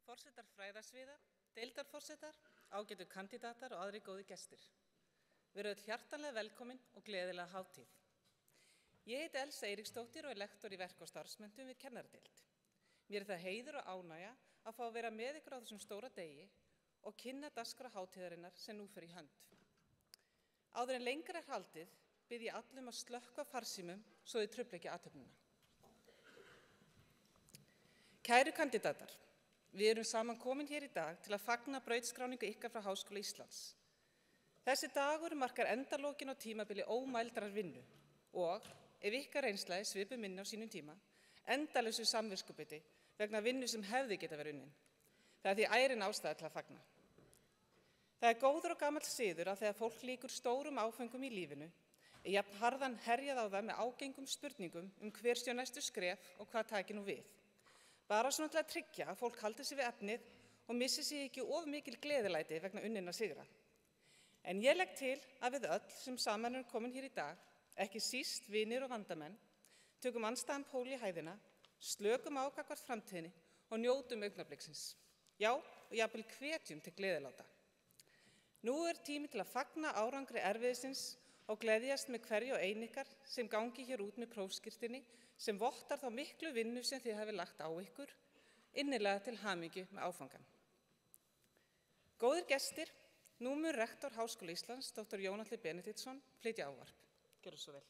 Forsetar fræðasviða, deildarforsetar, ágætu kandidatar og aðrir góði gestir. Við erum öll hjartanlega velkomin og gleðilega hátíð. Ég heiti Elsa Eiríksdóttir og er lektor í verk- og starfsmenntun við kennaradeild. Mér er það heiður og ánægja að fá að vera með ykkur á þessum stóra degi og kynna dagskrá hátíðarinnar sem nú fer í hönd. Áður en lengra er haldið bið ég allum að slökkva farsímum svo þið trufli ekki athöfnina. Kæru kandidatar, við erum saman komin hér í dag til að fagna brautskráningu ykkar frá Háskóla Íslands. Þessi dagur markar endalokin á tímabili ómældrar vinnu og, ef ykkar reynsla er svipuð minni á sínum tíma, endalausu samviskubiti vegna vinnu sem hefði geta verið unnin. Það er því ærin ástæða til að fagna. Það er góður og gamall siður að þegar fólk lýkur stórum áföngum í lífinu, er jafn harðan herjað á það með ágengum spurningum hver sé næstu skref og hvað taki nú við. Bara svona til að tryggja að fólk haldi sig við efnið og missi sig ekki of mikil gleðilæti vegna unninna sigra. En ég legg til að við öll sem saman erum komin hér í dag, ekki síst vinir og vandamenn, tökum andstæðan pól í hæðina, slökum á gagnvart framtíðinni og njótum augnabliksins. Já, og jafnvel hvetjum til gleðiláta. Nú er tími til að fagna árangri erfiðisins og gleðjast með hverju og ein ykkar sem gangi hér út með prófskírteini sem vottar þá miklu vinnu sem þið hafi lagt á ykkur, innilega til hamingju með áfangan. Góðir gestir, nú mun rektor Háskóla Íslands, Dr. Jón Atli Benediktsson, flytja ávarp. Gjörðu svo vel.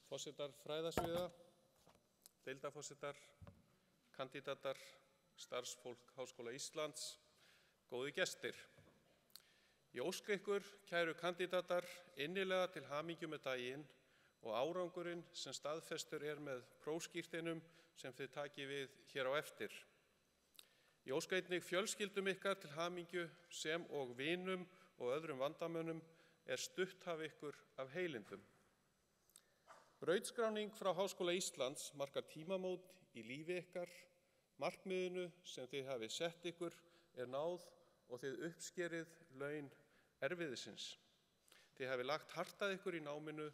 Forsetar fræðasviða, deildarforsetar, kandidatar, starfsfólk Háskóla Íslands, góði gestir. Ég óska ykkur, kæru kandidatar, innilega til hamingju með daginn og árangurinn sem staðfestur er með prófskírteinum sem þið takið við hér á eftir. Ég óska einnig fjölskyldum ykkar til hamingju sem og vinum og öðrum vandamönnum er stutt hafa ykkur af heilindum. Brautskráning frá Háskóla Íslands markar tímamót í lífi ykkar, markmiðinu sem þið hafið sett ykkur er náð og þið uppskerið laun erfiðisins. Þið hafið lagt hart að ykkur í náminu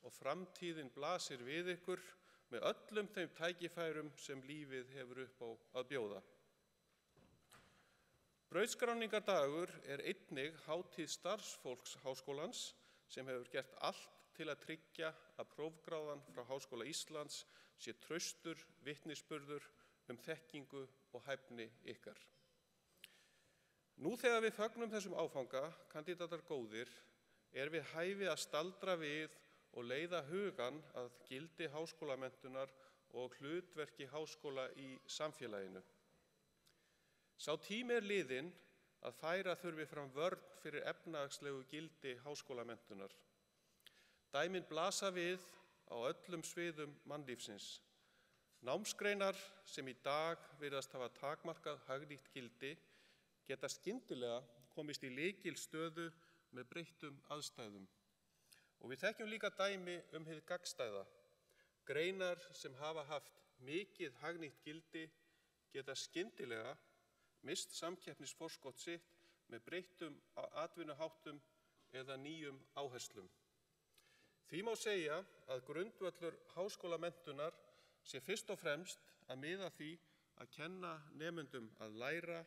og framtíðin blasir við ykkur með öllum þeim tækifærum sem lífið hefur upp á að bjóða. Brautskráningardagur er einnig hátíð starfsfólks háskólans sem hefur gert allt til að tryggja að prófgráðan frá Háskóla Íslands sé traustur vitnisburður þekkingu og hæfni ykkar. Nú þegar við fögnum þessum áfanga, kandidatar góðir, er við hæfi að staldra við og leiða hugan að gildi háskólamenntunar og hlutverki háskóla í samfélaginu. Sá tími er liðinn að færa þurfi fram vörn fyrir efnahagslegu gildi háskólamenntunar. Dæmin blasa við á öllum sviðum mannlífsins. Námsgreinar sem í dag virðast hafa takmarkað hagnýtt gildi geta skyndilega komist í lykilstöðu með breyttum aðstæðum. Og við þekkjum líka dæmi hið gagnstæða. Greinar sem hafa haft mikið hagnýtt gildi geta skyndilega mist samkeppnisforskot sitt með breyttum atvinnuháttum eða nýjum áherslum. Því má segja að grundvöllur háskólamenntunar sé fyrst og fremst að miða því að kenna nemendum að læra,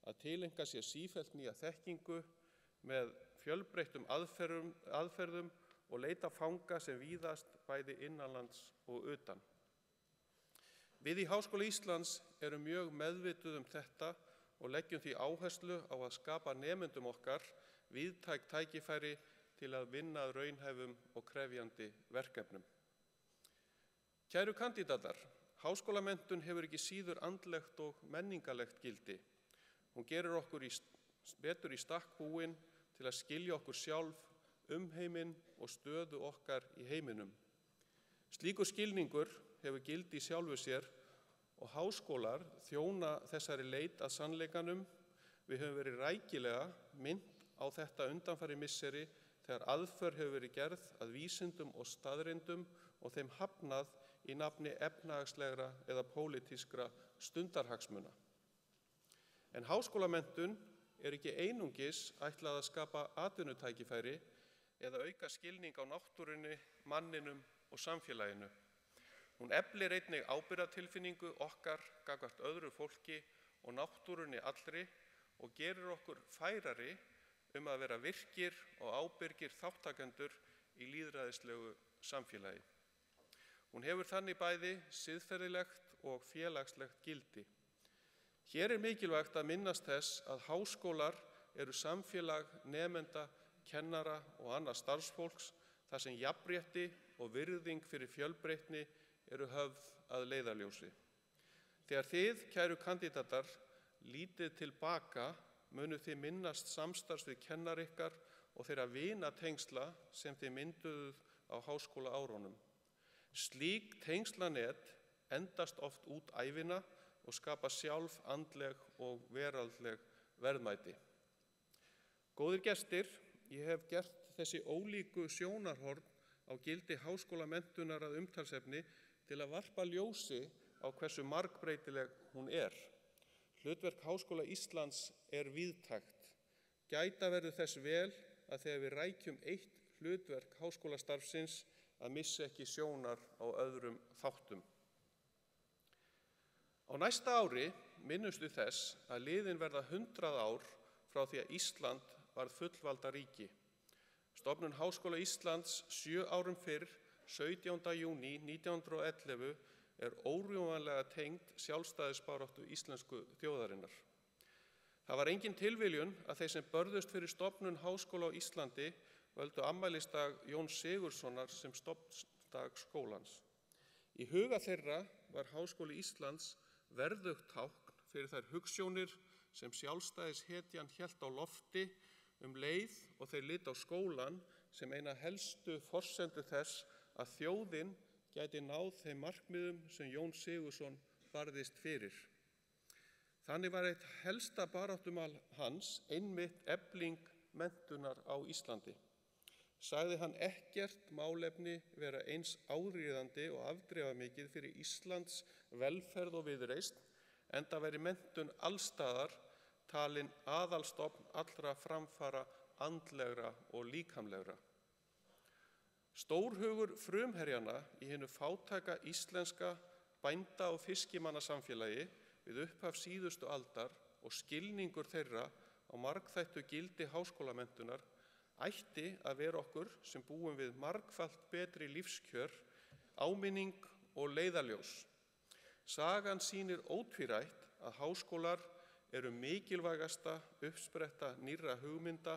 að tileinka sér sífellt nýja þekkingu með fjölbreyttum aðferðum og leita fanga sem víðast bæði innanlands og utan. Við í Háskóla Íslands erum mjög meðvituð þetta og leggjum því áherslu á að skapa nemendum okkar víðtæk tækifæri til að vinna að raunhæfum og krefjandi verkefnum. Kæru kandidatar, háskólamenntun hefur ekki síður andlegt og menningarlegt gildi. Hún gerir okkur betur í stakk búin til að skilja okkur sjálf, heiminn og stöðu okkar í heiminum. Slíkur skilningur hefur gildi í sjálfu sér og háskólar þjóna þessari leit að sannleikanum. Við höfum verið rækilega minnt á þetta undanfari misseri þegar aðför hefur verið gerð að vísindum og staðreyndum og þeim hafnað í nafni efnahagslegra eða pólitískra stundarhagsmuna. En háskólamenntun er ekki einungis ætlað að skapa atvinnutækifæri eða auka skilning á náttúrunni, manninum og samfélaginu. Hún eflir einnig ábyrgðartilfinningu okkar gagnvart öðru fólki og náttúrunni allri og gerir okkur færari að vera virkir og ábyrgir þáttakendur í lýðræðislegu samfélagi. Hún hefur þannig bæði siðferðilegt og félagslegt gildi. Hér er mikilvægt að minnast þess að háskólar eru samfélag nemenda, kennara og annars starfsfólks þar sem jafnrétti og virðing fyrir fjölbreytni eru höfð að leiðarljósi. Þegar þið, kæru kandidatar, lítið tilbaka munuð þið minnast samstarfs við kennara ykkar og þeirra vinatengsla sem þið mynduðuð á háskólaárunum. Slík tengslanet endast oft út ævina og skapa sjálf andleg og veraldleg verðmæti. Góðir gestir, ég hef gert þessi ólíku sjónarhorn á gildi háskólamenntunar að umtalsefni til að varpa ljósi á hversu margbreytileg hún er. Hlutverk Háskóla Íslands er víðtækt. Gæta verður þess vel að þegar við rækjum eitt hlutverk háskólastarfsins að missa ekki sjónar á öðrum þáttum. Á næsta ári minnumst við þess að liðin verða 100 ár frá því að Ísland varð fullvalda ríki. Stofnun Háskóla Íslands 7 árum fyrr, 17. júní 1911, er órjúfanlega tengd sjálfstæðisbaráttu íslensku þjóðarinnar. Það var engin tilviljun að þeir sem börðust fyrir stofnun Háskóla á Íslandi völdu afmælisdag Jóns Sigurðssonar sem stofndag skólans. Í huga þeirra var Háskóli Íslands verðugt tákn fyrir þær hugsjónir sem sjálfstæðishetjan hélt á lofti leið og þeir litu á skólann sem eina helstu forsendu þess að þjóðin gæti náð þeim markmiðum sem Jón Sigurðsson barðist fyrir. Þannig var eitt helsta baráttumál hans einmitt efling menntunar á Íslandi. Sagði hann ekkert málefni vera eins áríðandi og afdrifamikið fyrir Íslands velferð og viðreisn, enda væri menntun allstaðar talin aðalstofn allra framfara andlegra og líkamlegra. Stórhugur frumherjana í hinu fátæka íslenska bænda- og fiskimannasamfélagi við upphaf síðustu aldar og skilningur þeirra á margþættu gildi háskólamenntunar ætti að vera okkur sem búum við margfalt betri lífskjör, áminning og leiðarljós. Sagan sýnir ótvírætt að háskólar eru mikilvægasta uppspretta nýrra hugmynda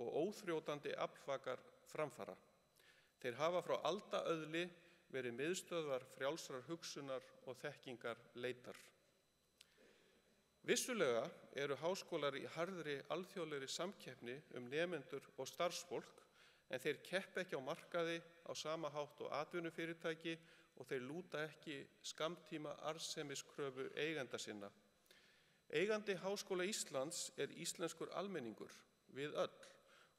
og óþrjótandi aflvakar framfara. Þeir hafa frá aldaöðli verið miðstöðvar frjálsrar hugsunar og þekkingar leitar. Vissulega eru háskólar í harðri alþjóðlegri samkeppni nemendur og starfsfólk, en þeir keppa ekki á markaði á sama hátt og atvinnufyrirtæki og þeir lúta ekki skammtíma arðsemiskröfu eigenda sinna. Eigandi Háskóla Íslands er íslenskur almenningur, við öll,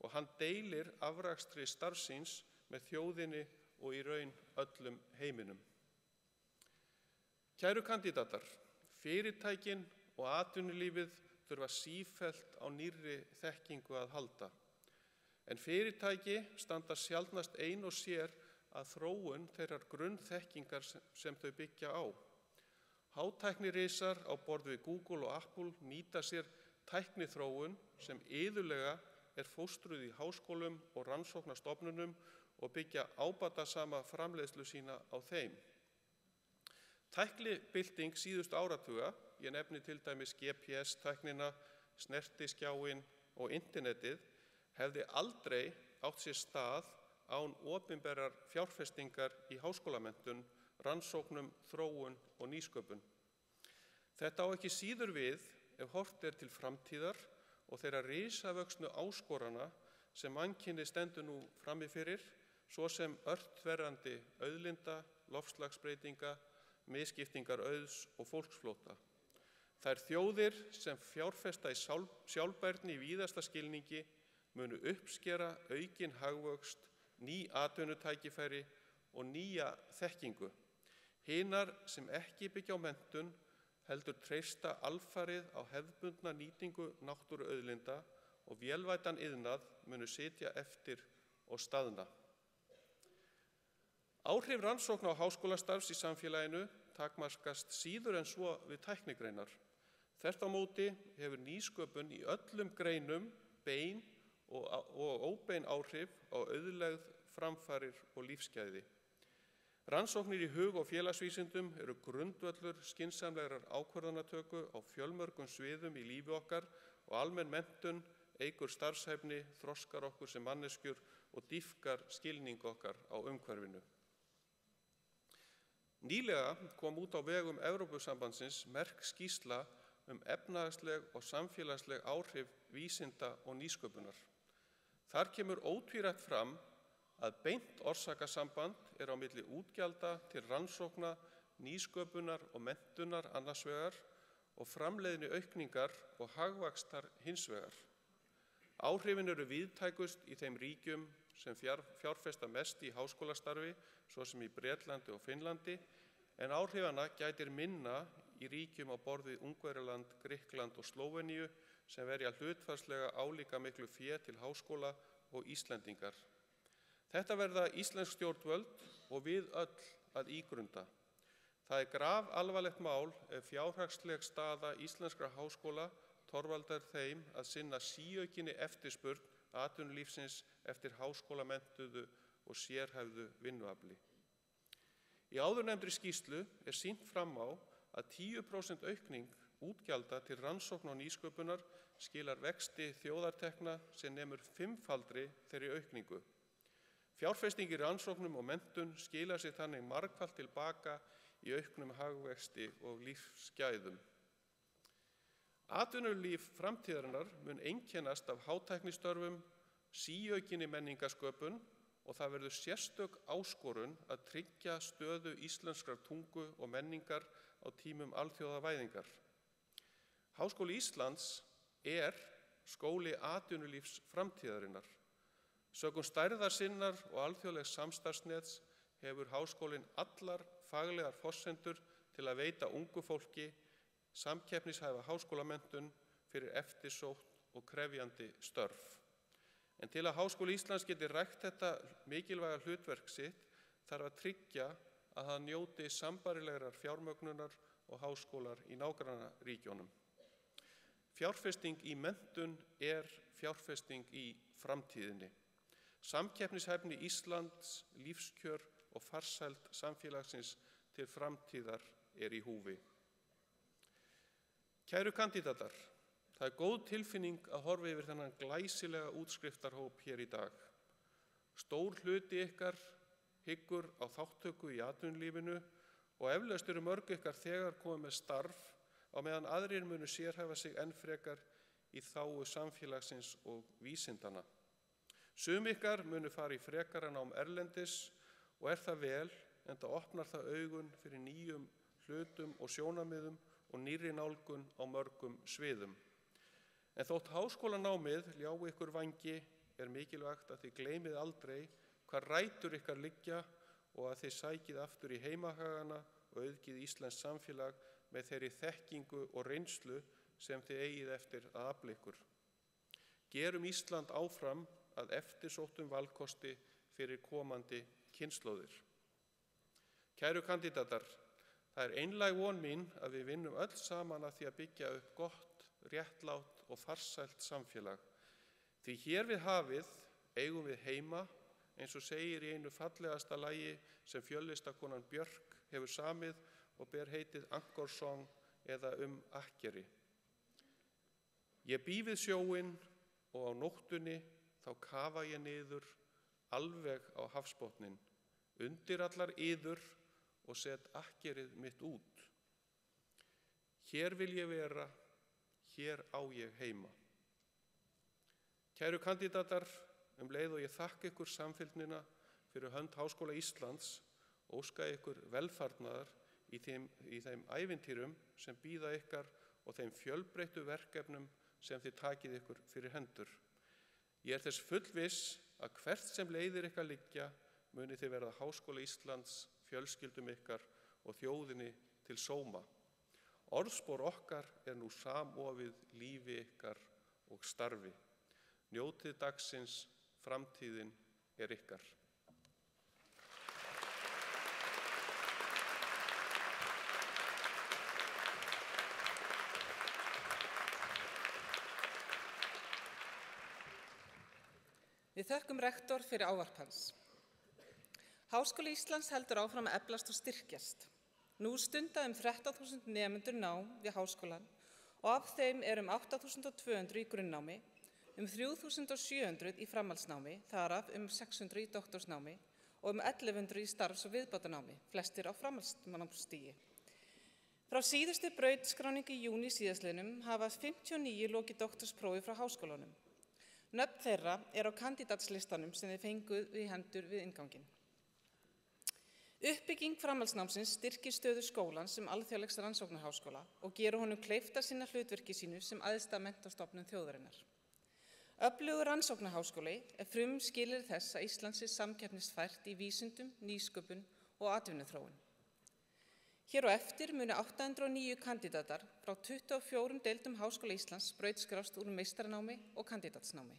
og hann deilir afrakstri starfsins með þjóðinni og í raun öllum heiminum. Kæru kandidatar, fyrirtækin og atvinnulífið þurfa sífellt á nýrri þekkingu að halda. En fyrirtæki standa sjaldnast ein og sér að þróun þeirrar grunnþekkingar sem þau byggja á. Hátæknirisar á borð við Google og Apple nýta sér tækniþróun sem iðulega er fóstruð í háskólum og rannsóknastofnunum og byggja ábatasama framleiðslu sína á þeim. Tæknibylting síðustu áratuga, ég nefni til dæmis GPS-tæknina, snertiskjáinn og internetið, hefði aldrei átt sér stað án opinberar fjárfestingar í háskólamenntun, rannsóknum, þróun og nýsköpun. Þetta á ekki síður við ef horft er til framtíðar og þeirra risavöxnu áskorana sem mannkynið stendur nú frammi fyrir, svo sem ört verðandi auðlinda, loftslagsbreytinga, misskiptingar auðs og fólksflótta. Þær þjóðir sem fjárfesta í sjálfbærni í víðasta skilningi munu uppskera aukinn hagvöxt, ný atvinnutækifæri og nýja þekkingu. Hinar sem ekki byggja á menntun heldur treysta alfarið á hefðbundna nýtingu náttúruauðlinda og vélvæddan iðnað munu sitja eftir og staðna. Áhrif rannsókna á háskólastarfs í samfélaginu takmarkast síður en svo við tæknigreinar. Þvert á móti hefur nýsköpun í öllum greinum bein og óbein áhrif á auðlegð, framfarir og lífsgæði. Rannsóknir í hug- og félagsvísindum eru grundvöllur skynsamlegrar ákvörðunartöku á fjölmörgum sviðum í lífi okkar og almenn menntun eykur starfshæfni, þroskar okkur sem manneskjur og dýpkar skilning okkar á umhverfinu. Nýlega kom út á vegum Evrópusambandsins merk skýrsla efnahagsleg og samfélagsleg áhrif vísinda og nýsköpunar. Þar kemur ótvírætt fram að beint orsakasamband á milli útgjalda til rannsókna, nýsköpunar og menntunar annars vegar og framleiðni aukningar og hagvaxtar hins vegar. Áhrifin eru víðtækust í þeim ríkjum sem fjárfesta mest í háskólastarfi, svo sem í Bretlandi og Finnlandi, en áhrifana gætir minna í ríkjum á borð við Ungverjaland, Grikkland og Slóveníu sem verja hlutfallslega álíka miklu fé til háskóla og Íslendingar. Þetta verða íslensk stjórnvöld og við öll að ígrunda. Það grafalvarlegt mál ef fjárhagsleg staða íslenskra háskóla torveldar þeim að sinna síaukinni eftirspurn atvinnulífsins eftir háskólamenntuðu og sérhæfðu vinnuafli. Í áðurnefndri skýrslu sýnt fram á að 10% aukning útgjalda til rannsókna og nýsköpunar skilar vexti þjóðartekna sem nemur 5-faldri þeirri aukningu. Fjárfesting í rannsóknum og menntun skilar sér þannig margfalt tilbaka í auknum hagvexti og lífsgæðum. Atvinnulíf framtíðarinnar mun einkennast af hátæknistörfum, síaukinni menningarsköpun og það verður sérstök áskorun að tryggja stöðu íslenskrar tungu og menningar á tímum alþjóðavæðingar. Háskóli Íslands skóli atvinnulífs framtíðarinnar. Sökum stærðar sinnar og alþjóðlegs samstarfsnets hefur háskólinn allar faglegar forsendur til að veita ungu fólki samkeppnishæfa háskólamenntun fyrir eftirsótt og krefjandi störf. En til að Háskóli Íslands geti rækt þetta mikilvæga hlutverk sitt þarf að tryggja að það njóti sambærilegrar fjármögnunar og háskólar í nágrannaríkjunum. Fjárfesting í menntun fjárfesting í framtíðinni. Samkeppnishæfni Íslands, lífskjör og farsæld samfélagsins til framtíðar í húfi. Kæru kandídatar, það góð tilfinning að horfa yfir þennan glæsilega útskriftarhóp hér í dag. Stór hluti ykkar hyggur á þátttöku í atvinnulífinu og eflaust eru mörg ykkar þegar komið með starf á meðan aðrir munu sérhæfa sig enn frekar í þágu samfélagsins og vísindana. Sum ykkar munu fara í frekara nám erlendis og það vel, enda opnar það augun fyrir nýjum hlutum og sjónarmiðum og nýrri nálgun á mörgum sviðum. En þótt háskólanámið ljái ykkur vængi mikilvægt að þið gleymið aldrei hvar rætur ykkar liggja og að þið sækið aftur í heimahagana og auðgið íslenskt samfélag með þeirri þekkingu og reynslu sem þið eigið eftir að afla ykkur. Gerum Ísland áfram að eftirsóttum valkosti fyrir komandi kynslóðir. Kæru kandídatar, það einlæg von mín að við vinnum öll saman að því að byggja upp gott, réttlátt og farsælt samfélag. Því hér við hafið eigum við heima, eins og segir í einu fallegasta lagi sem fjöllistakonan Björk hefur samið og ber heitið Angkor Song eða Akkeri. Ég bý við sjóinn og á nóttunni þá kafa ég niður alveg á hafsbotninn, undir allar iður og set akkerið mitt út. Hér vil ég vera, hér á ég heima. Kæru kandídatar, leið og ég þakka ykkur samfylgnina fyrir hönd Háskóla Íslands og óska ykkur velfarnaðar í þeim ævintýrum sem bíða ykkar og þeim fjölbreyttu verkefnum sem þið takið ykkur fyrir hendur. Ég þess fullviss að hvert sem leiðir ykkar liggja muni þið verða Háskóla Íslands, fjölskyldum ykkar og þjóðinni til sóma. Orðspor okkar nú samofið lífi ykkar og starfi. Njótið dagsins, framtíðin ykkar. Við þökkum rektor fyrir ávarp hans. Háskóli Íslands heldur áfram að eflast og styrkjast. Nú stunda 13.000 nemendur nám við háskólann og af þeim 8.200 í grunnnámi, 3.700 í framhaldsnámi, þar af 600 í doktorsnámi og 1.100 í starfs- og viðbótarnámi, flestir á framhaldsnámsstigi. Frá síðustu brautskráningu í júní síðastliðnum hafa 59 lokið doktorsprófi frá háskólanum. Nöfn þeirra á kandidatslistanum sem þeir fenguð í hendur við innganginn. Uppbygging framhaldsnámsins styrkir stöðu skólans sem alþjóðlegs rannsóknarháskóla og gerur honum kleift að sinna hlutverki sínu sem æðsta menntastofnun þjóðarinnar. Öflugur rannsóknarháskóli frumskilyrði þess að Ísland sé samkeppnisfært í vísindum, nýsköpun og atvinnuþróun. Hér á eftir munu 809 kandidatar frá 24 deildum Háskóla Íslands brautskrást úr meistaranámi og kandidatsnámi.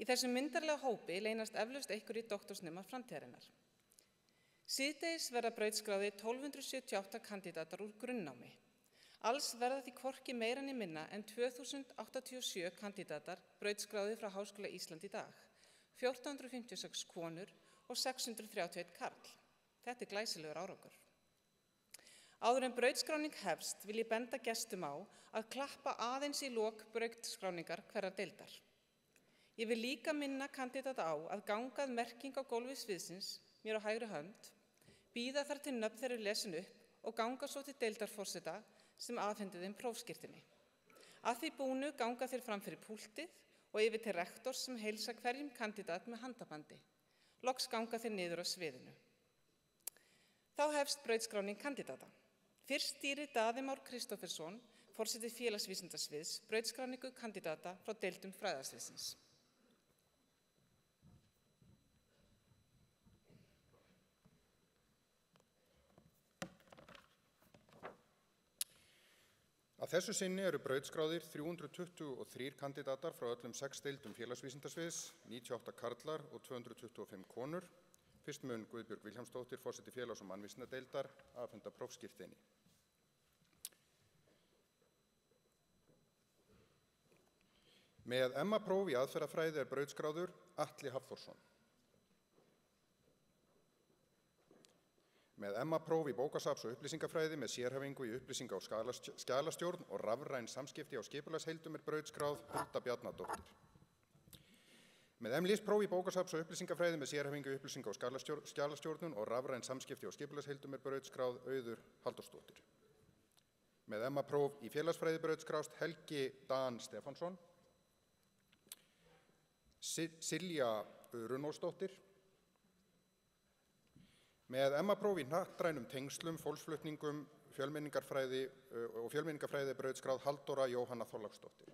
Í þessum myndarlega hópi leynast eflaust einhverjir doktorsnemar framtíðarinnar. Síðdegis verða brautskráðir 1278 kandidatar úr grunnnámi. Alls verða því hvorki meira né minna en 2087 kandidatar brautskráðir frá Háskóla Ísland í dag, 1456 konur og 631 karl. Þetta glæsilegur árangur. Áður en brautskráning hefst vil ég benda gestum á að klappa aðeins í lok brautskráningar hverrar deildar. Ég vil líka minna kandidata á að gangað merking á gólfi sviðsins, mér á hægri hönd, bíða þar til nöfn þeirra lesin upp og ganga svo til deildarforseta sem afhendi þeim prófskírteini. Að því búnu ganga þeir fram fyrir púltið og yfir til rektors sem heilsa hverjum kandidat með handabandi. Loks ganga þeir niður á sviðinu. Þá hefst brautskráning kandidata. Fyrst stýrir Daði Már Kristófersson, forseti félagsvísindasviðs, brautskráningu kandidata frá deildum fræðasviðsins. Að þessu sinni eru brautskráðir 323 kandidatar frá öllum 6 deildum félagsvísindasviðs, 98 karlar og 225 konur. Fyrst mun Guðbjörg Vilhjálmsdóttir, forseti félags- og mannvísindadeildar, afhenda prófskírteini. Með MA-próf í aðferðafræði brautskráður Atli Hafþórsson. Með MA-próf í bókasaps- og upplýsingafræði með sérhæfingu í upplýsinga- og skjalastjórn og rafræn samskipti á skipulagsheildum brautskráð Hulda Bjarnadóttir. Með MLIS-próf í bókasaps- og upplýsingafræði með sérhæfingu í upplýsinga- og skjalastjórnun og rafræn samskipti á skipulagsheildum brautskráð Auður Halldórsdóttir. Með MA-próf í félagsfræði brautskrást Helgi Dan Stefánsson. Silja Runólfsdóttir. Með MA-próf í hnattrænum tengslum, fólksflutningum, fjölmenningarfræði og fjölmenningarfræði brautskráð Halldóra Jóhanna Þorláksdóttir.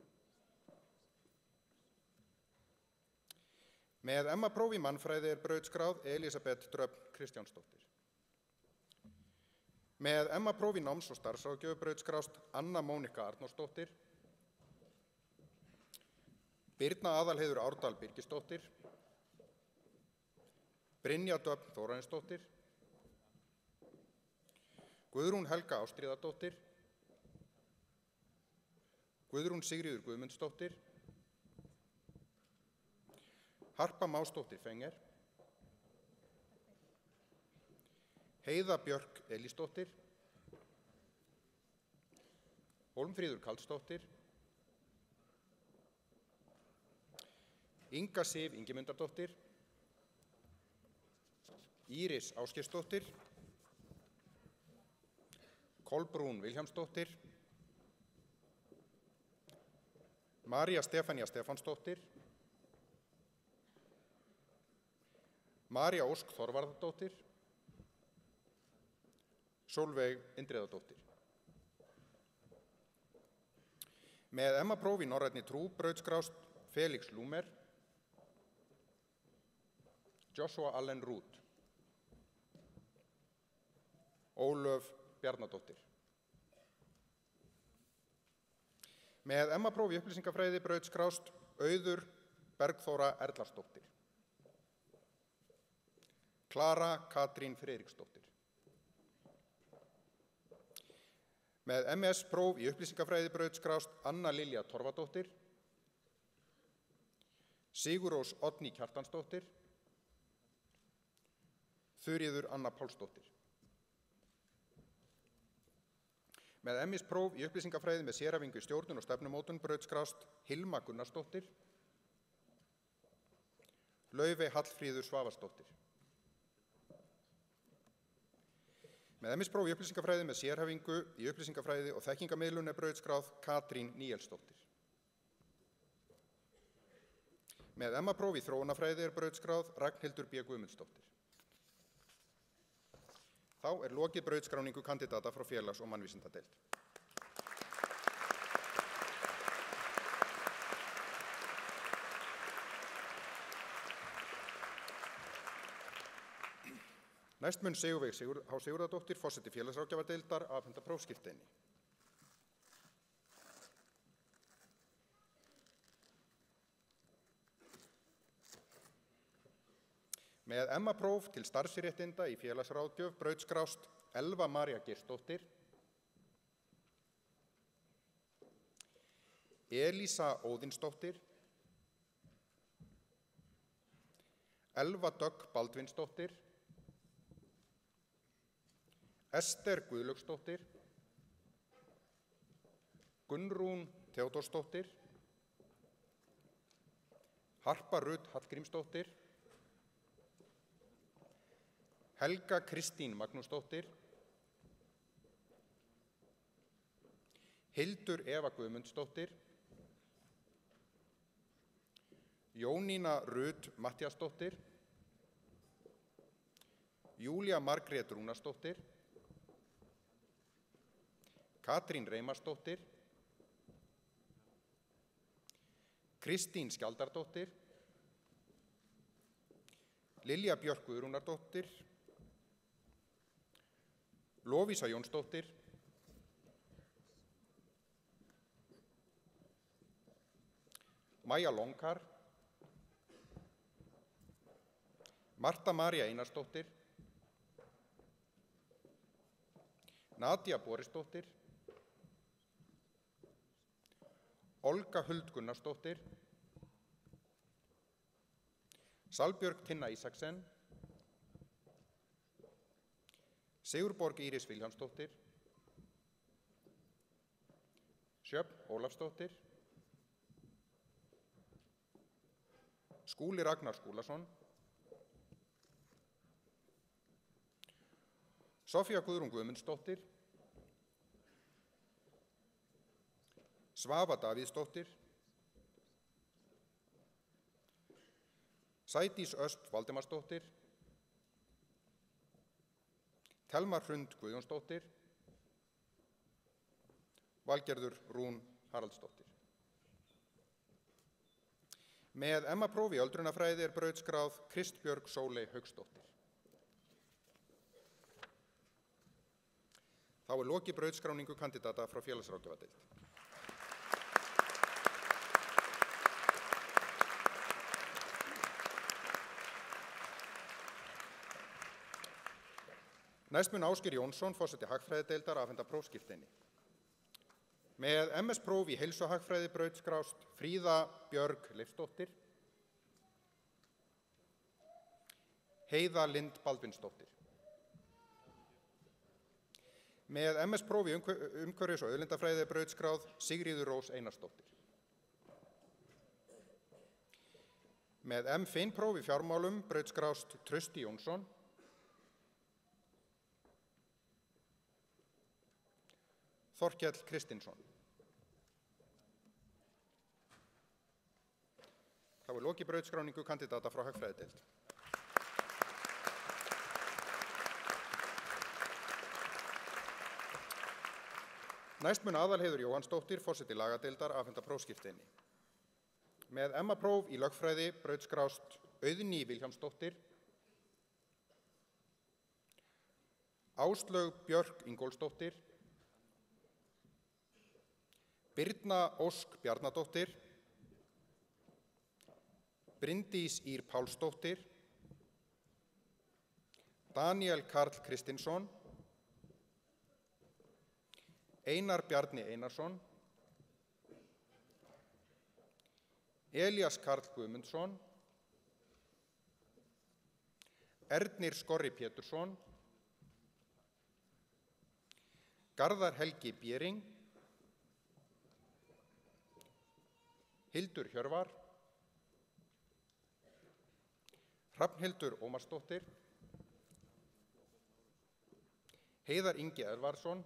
Með MA-próf í mannfræði brautskráð Elísabet Dröfn Kristjánsdóttir. Með MA-próf í náms- og starfsráðgjöf brautskrást Anna Mónika Arnórsdóttir. Birna Aðalheiður Árdal Birgisdóttir. Brynja Döfn Þórarinsdóttir. Guðrún Helga Ástríðardóttir. Guðrún Sigríður Guðmundsdóttir. Harpa Másdóttir Fenger. Heiða Björk Elísdóttir. Hólmfríður Karlsdóttir. Inga Sif Ingimundardóttir. Íris Ásgeirsdóttir. Kolbrún Vilhjálmsdóttir. María Stefánía Stefánsdóttir. María Ósk Þorvarðardóttir. Sólveig Indriðadóttir. Með MA-próf í norrænni trú brautskrást Felix Lúmer. Joshua Allen Root. Ólöf Bjarnadóttir. Með MA-próf í upplýsingafræði brautskrást Auður Bergþóra Erlarsdóttir. Klara Katrín Friðriksdóttir. Með MS-próf í upplýsingafræði brautskrást Anna Lilja Torfadóttir. Sigurrós Oddný Kjartansdóttir. Þuríður Anna Pálsdóttir. Með MS-próf í upplýsingafræði með sérhæfingu í stjórnun og stefnumótun brautskrást Hilma Gunnarsdóttir. Laufey Hallfríður Svavarsdóttir. Með MS-próf í upplýsingafræði með sérhæfingu í upplýsingafræði og þekkingamiðlun brautskráð Katrín Níelsdóttir. Með MA-próf í þróunarfræði brautskráð Ragnhildur B. Guðmundsdóttir. Þá lokið brautskráningu kandidata frá félags- og mannvísindadeild. Næst mun Sigurveig H. Sigurðardóttir, forseti félagsráðgjafardeildar, afhenda prófskírteini. Með MA-próf til starfsréttinda í félagsráðgjöf brautskrást Elva María Geirsdóttir. Elísa Óðinsdóttir. Elva Dögg Baldvinsdóttir. Ester Guðlaugsdóttir. Gunnrún Theódórsdóttir. Harpa Rut Hallgrímsdóttir. Helga Kristín Magnúsdóttir. Hildur Eva Guðmundsdóttir. Jónína Rut Matthíasdóttir. Júlía Margrét Rúnarsdóttir. Katrín Reymarsdóttir. Kristín Skjaldardóttir. Lilja Björk Guðrúnardóttir. Lovísa Jónsdóttir. Maja Longkar. Marta María Einarsdóttir. Nadia Borisdóttir. Olga Huld Gunnarsdóttir. Salbjörg Tinna Ísaksen. Sigurborg Íris Vilhjálmsdóttir. Sjöfn Ólafsdóttir. Skúli Ragnar Skúlason. Sofía Guðrún Guðmundsdóttir. Svava Davíðsdóttir. Sædís Ösp Valdemarsdóttir. Telma Hrund Guðjónsdóttir. Valgerður Rún Haraldsdóttir. Með MA-próf í öldrunarfræði brautskráð Kristbjörg Sóley Hauksdóttir. Þá lokið brautskráningu kandidata frá félagsráðgjafardeild. Næst mun Ásgeir Jónsson, forseti hagfræðideildar, afhenda prófskírteini. Með MS-próf í heilsuhagfræði brautskrást Fríða Björg Leifsdóttir. Heiða Lind Baldvinsdóttir. Með MS-próf í umhverfis- og auðlindafræði brautskráð Sigríður Rós Einarsdóttir. Með M.Fin-próf í fjármálum brautskrást Trausti Jónsson. Þorkell Kristinsson. Þá lokið brautskráningu kandidata frá hagfræðideild. Næst mun Aðalheiður Jóhannsdóttir, forseti lagadeildar, afhenda prófskírteini. Með MA-próf í lögfræði brautskrást Auðný Vilhjálmsdóttir. Áslaug Björk Ingólfsdóttir. Birna Ósk Bjarnadóttir, Bryndís Ýr Pálsdóttir, Daniel Karl Kristinsson, Einar Bjarni Einarsson, Elías Karl Guðmundsson, Ernir Skorri Pétursson, Garðar Helgi Bjering, Hildur Hjörvar, Hrafnhildur Ómarsdóttir, Heiðar Ingi Eðvarðsson,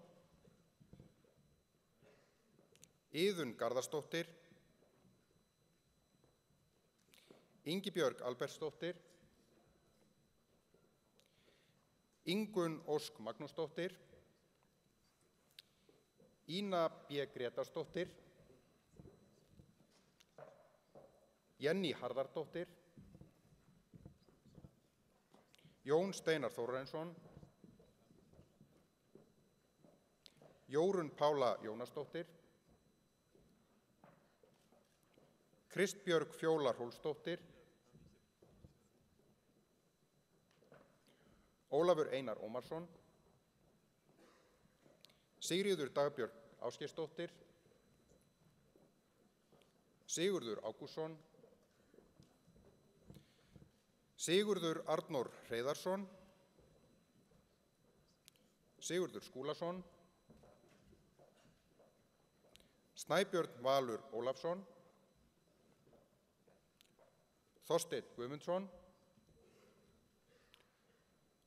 Iðunn Garðarsdóttir, Ingibjörg Albertsdóttir, Ingunn Ósk Magnúsdóttir, Ína B. Gretarsdóttir, Jenny Harðardóttir, Jón Steinar Þórarinsson, Jórunn Pála Jónasdóttir, Kristbjörg Fjóla Hrólfsdóttir, Ólafur Einar Ómarsson, Sigríður Dagbjörg Ásgeirsdóttir, Sigurður Ágústsson, Sigurður Arnór Hreiðarsson, Sigurður Skúlason, Snæbjörn Valur Ólafsson, Þorsteinn Guðmundsson,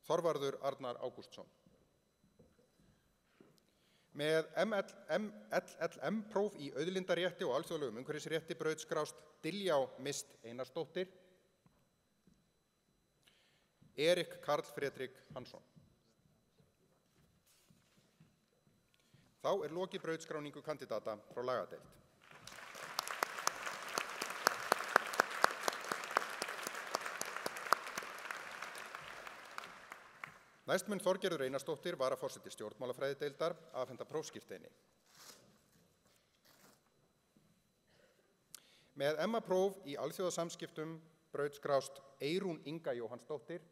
Þorvarður Arnar Ágústsson. Með LLM-próf í auðlindarétti og alþjóðlegum umhverfisrétti brautskrást Diljá Mist Einarsdóttir, Erik Karl Fredrik Hansson. Þá er lokið brautskráningu kandidata frá lagadeild. Næst mun Þorgerður Einarsdóttir, varaforseti stjórnmálafræðideildar, afhenda prófskírteini. Með MA-próf í alþjóðasamskiptum brautskrást Eyrún Inga Jóhannsdóttir,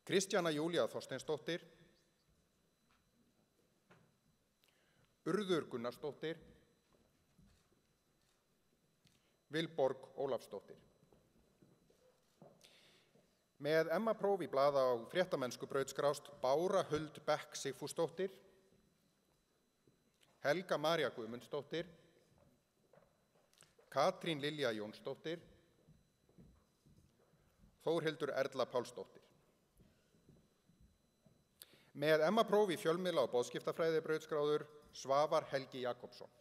Kristjana Júlía Þorsteinsdóttir, Urður Gunnarsdóttir, Vilborg Ólafsdóttir. Með MA-próf í blaða og fréttamennsku brautskrást Bára Huld Beck Sigfúsdóttir, Helga María Guðmundsdóttir, Katrín Lilja Jónsdóttir, Þórhildur Erla Pálsdóttir. Með MA-próf í fjölmiðla og boðskiptafræði brautskráður Svavar Helgi Jakobsson.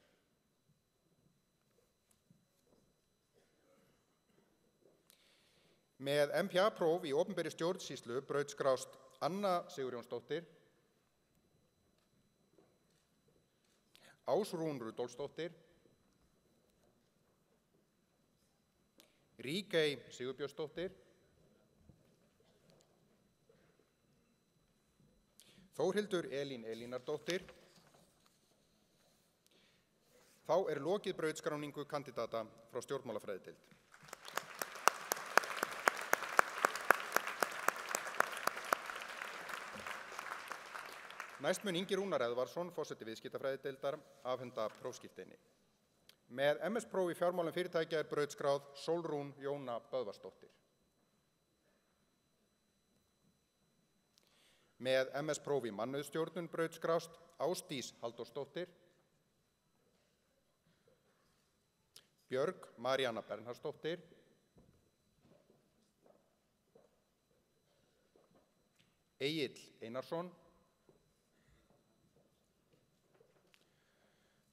Með MPA-próf í opinberri stjórnsýslu brautskrást Anna Sigurjónsdóttir, Ásrún Rudolfsdóttir, Ríkey Sigurbjörnsdóttir, Þórhildur Elín Elínardóttir. Þá er lokið brautskráningu kandidata frá stjórnmálafræðideild. Næst mun Ingi Rúnar Eðvarðsson, forseti viðskiptafræðideildar, afhenda prófskírteini. Með MS-próf í fjármálum fyrirtækja er brautskráð Sólrún Jóna Böðvarsdóttir. Með MS-próf í mannauðsstjórnun brautskrást Ásdís Halldórsdóttir, Björg Maríanna Bernharðsdóttir, Egill Einarsson,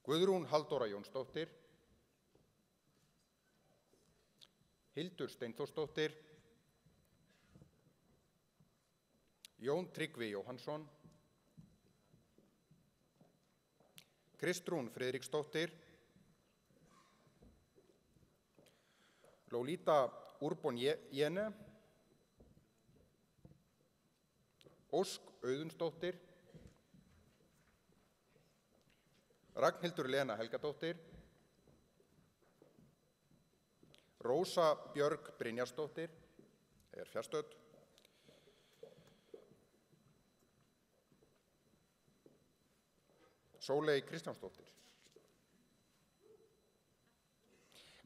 Guðrún Halldóra Jónsdóttir, Hildur Steinþórsdóttir, Jón Tryggvi Jóhannsson, Kristrún Friðriksdóttir, Lolita Urbon-Jene, Ósk Auðunsdóttir, Ragnhildur Lena Helgadóttir, Rósa Björg Brynjarsdóttir, fjarstödd, Sóley Kristjánsdóttir.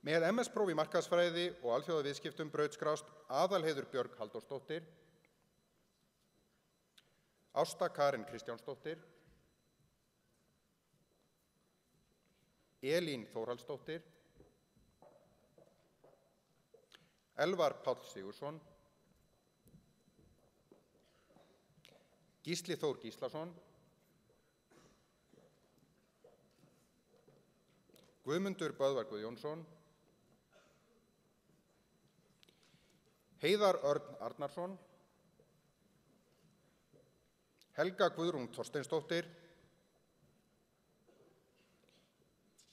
Með MS-próf í markaðsfræði og alþjóðaviðskiptum brautskrást Aðalheiður Björg Halldórsdóttir, Ásta Karen Kristjánsdóttir, Elín Þórhallsdóttir, Elvar Páll Sigurðsson, Gísli Þór Gíslason, Guðmundur Böðvar Guðjónsson, Heiðar Örn Arnarsson, Helga Guðrún Þorsteinsdóttir,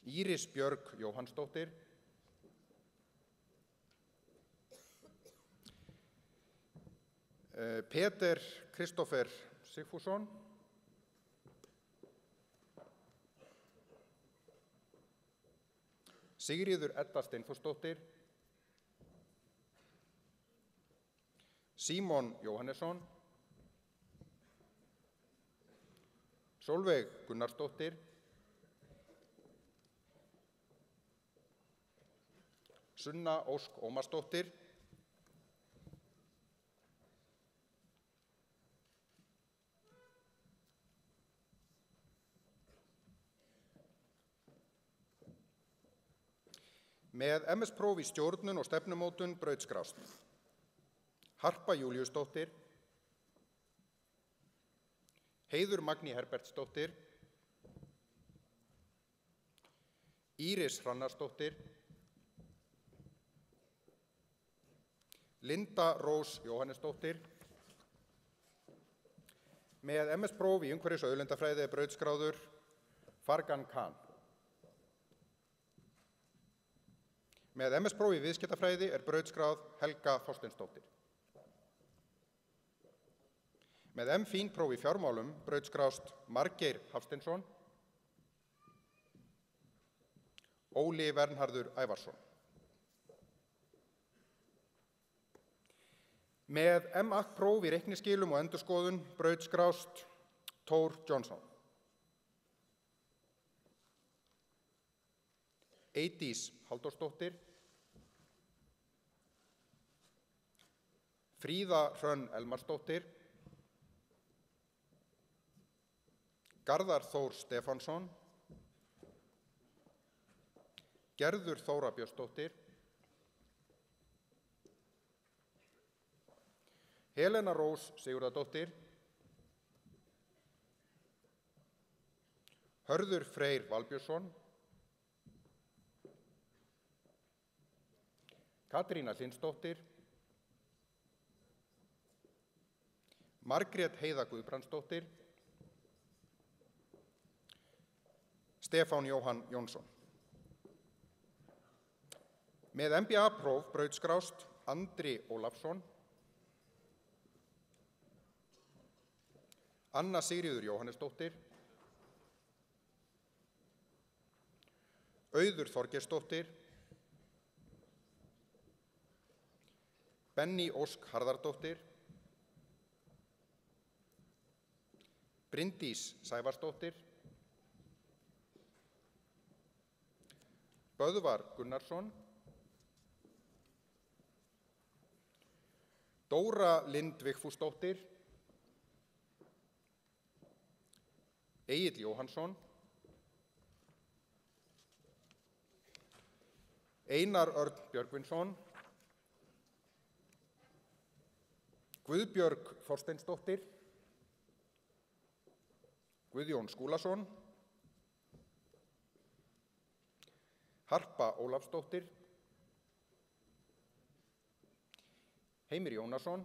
Íris Björg Jóhannsdóttir, Peter Kristoffer Sigfússon, Sigríður Edda Steinþórsdóttir, Símon Jóhannesson, Sólveig Gunnarsdóttir, Sunna Ósk Ómarsdóttir, með MS-próf í stjórnun og stefnumótun brautskrást Harpa Júlíusdóttir, Heiður Magný Herbertsdóttir, Íris Hrannarsdóttir, Linda Rós Jóhannesdóttir. Með MS-próf í umhverfis- og auðlindafræði brautskráður Fargan Khan. Með MS-próf í viðskiptafræði brautskráð Helga Þorsteinsdóttir. Með M.Fín-próf í fjármálum brautskrást Margeir Hafsteinsson, Óli Vernharður Ævarsson. Með M.Akk-próf í reikniskilum og endurskoðun brautskrást Thor Johnson. Eydís Halldórsdóttir, Fríða Hrönn Elmarsdóttir, Garðar Þór Stefánsson, Gerður Þóra Björnsdóttir, Helena Rós Sigurðardóttir, Hörður Freyr Valbjörnsson, Katrína Hlynsdóttir, Margrét Heiða Guðbrandsdóttir, Stefán Jóhann Jónsson. Með MBA-próf brautskrást Andri Ólafsson, Anna Sigríður Jóhannesdóttir, Auður Þorgeirsdóttir, Benný Ósk Harðardóttir, Bryndís Sævarsdóttir, Böðvar Gunnarsson, Dóra Lind Vigfúsdóttir, Egill Jóhannsson, Einar Örn Björgvinsson, Guðbjörg Þorsteinsdóttir, Guðjón Skúlason, Harpa Ólafsdóttir, Heimir Jónasson,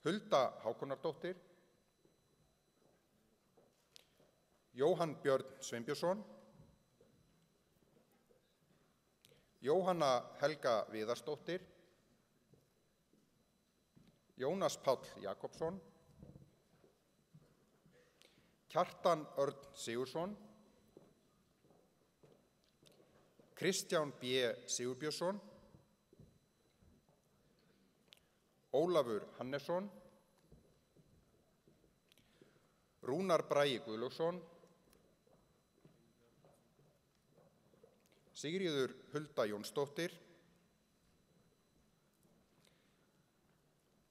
Hulda Hákonardóttir, Jóhann Björn Sveinbjörnsson, Jóhanna Helga Viðarsdóttir, Jónas Páll Jakobsson, Kjartan Örn Sigurðsson, Kristján B. Sigurbjörnsson, Ólafur Hannesson, Rúnar Bragi Guðlaugsson, Sigríður Hulda Jónsdóttir,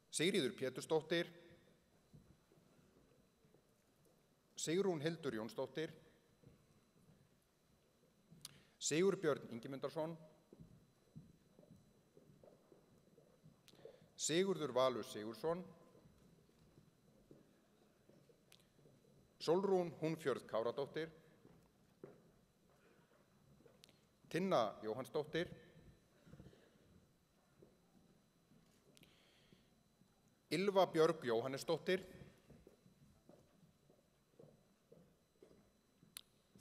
Sigríður Pétursdóttir, Sigrún Hildur Jónsdóttir, Sigurbjörn Ingimundarson, Sigurður Valur Sigurðsson, Sólrún Húnfjörð Káradóttir, Tinna Jóhannsdóttir, Ylva Björg Jóhannesdóttir,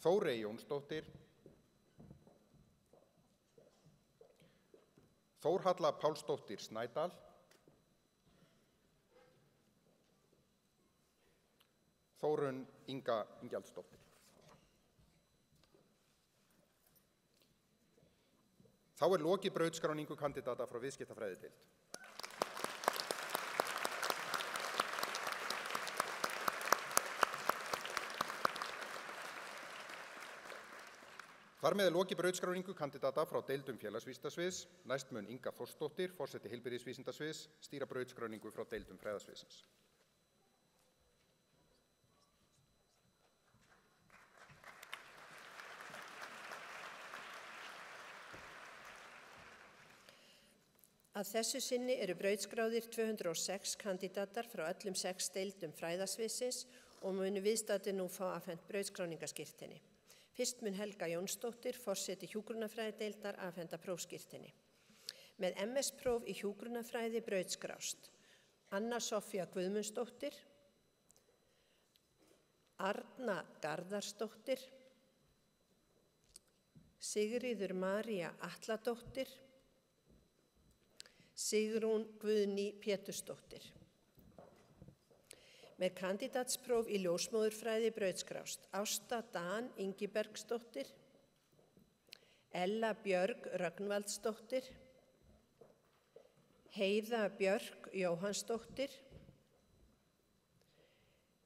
Þórey Jónsdóttir, Þórhalla Pálsdóttir Snædal, Þórunn Inga Ingjaldsdóttir. Þá lokið brautskráningu kandidata frá viðskiptafræðideild. Þar með lokið brautskráningu kandidata frá deildum félagsvísindasviðs. Næst mun Inga Þórsdóttir, forseti heilbrigðisvísindasviðs, stýra brautskráningu frá deildum fræðasviðsins. Að þessu sinni eru brautskráðir 206 kandidatar frá öllum 6 deildum fræðasviðsins og munu viðstaddir nú fá afhent brautskráningaskírteini. Fyrst mun Helga Jónsdóttir, forseti hjúkrunarfræðideildar, afhenda prófskírteini. Með MS-próf í hjúkrunarfræði brautskrást Anna Soffía Guðmundsdóttir, Arna Garðarsdóttir, Sigríður María Atladóttir, Sigrún Guðný Pétursdóttir. Með kandídatspróf í ljósmóðurfræði brautskrást Ásta Dan Ingibergsdóttir, Ella Björg Rögnvaldsdóttir, Heiða Björk Jóhannsdóttir,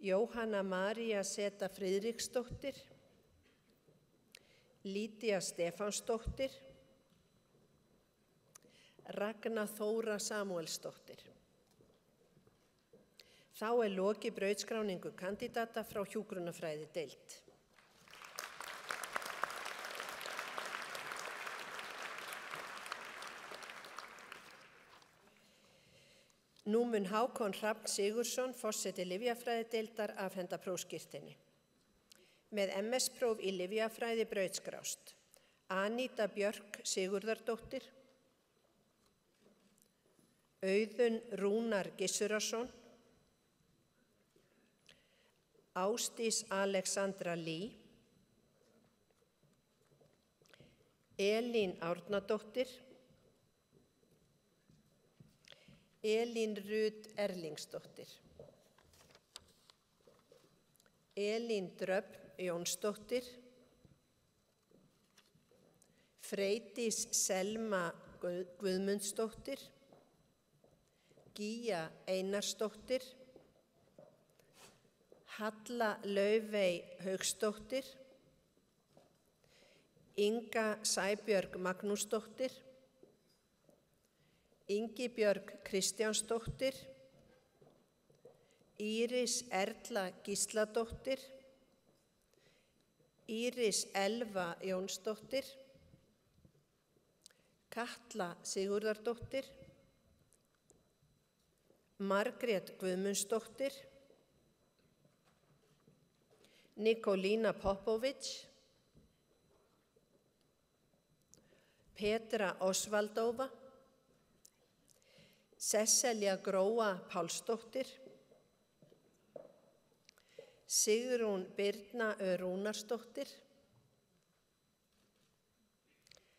Jóhanna María Seta Friðriksdóttir, Lýdía Stefánsdóttir, Ragna Þóra Samúelsdóttir. Þá lokið brautskráningu kandidata frá hjúkrunarfræðideild. Nú mun Hákon Hrafn Sigurðsson, forseti lyfjafræðideildar, afhenda prófskírteini. Með MS-próf í lyfjafræði brautskrást Aníta Björk Sigurðardóttir, Auðun Rúnar Gissurason, Ásdís Alexandra Lí, Elín Árnadóttir, Elín Rut Erlingsdóttir, Elín Dröfn Jónsdóttir, Freydís Selma Guðmundsdóttir, Gíja Einarsdóttir, Halla Laufey Hauksdóttir, Inga Sæbjörg Magnúsdóttir, Ingibjörg Kristjánsdóttir, Íris Erla Gísladóttir, Íris Elva Jónsdóttir, Katla Sigurðardóttir, Margrét Guðmundsdóttir, Nikolína Popović, Petra Osvaldóva, Sesselja Gróa Pálsdóttir, Sigrún Birna Rúnarsdóttir,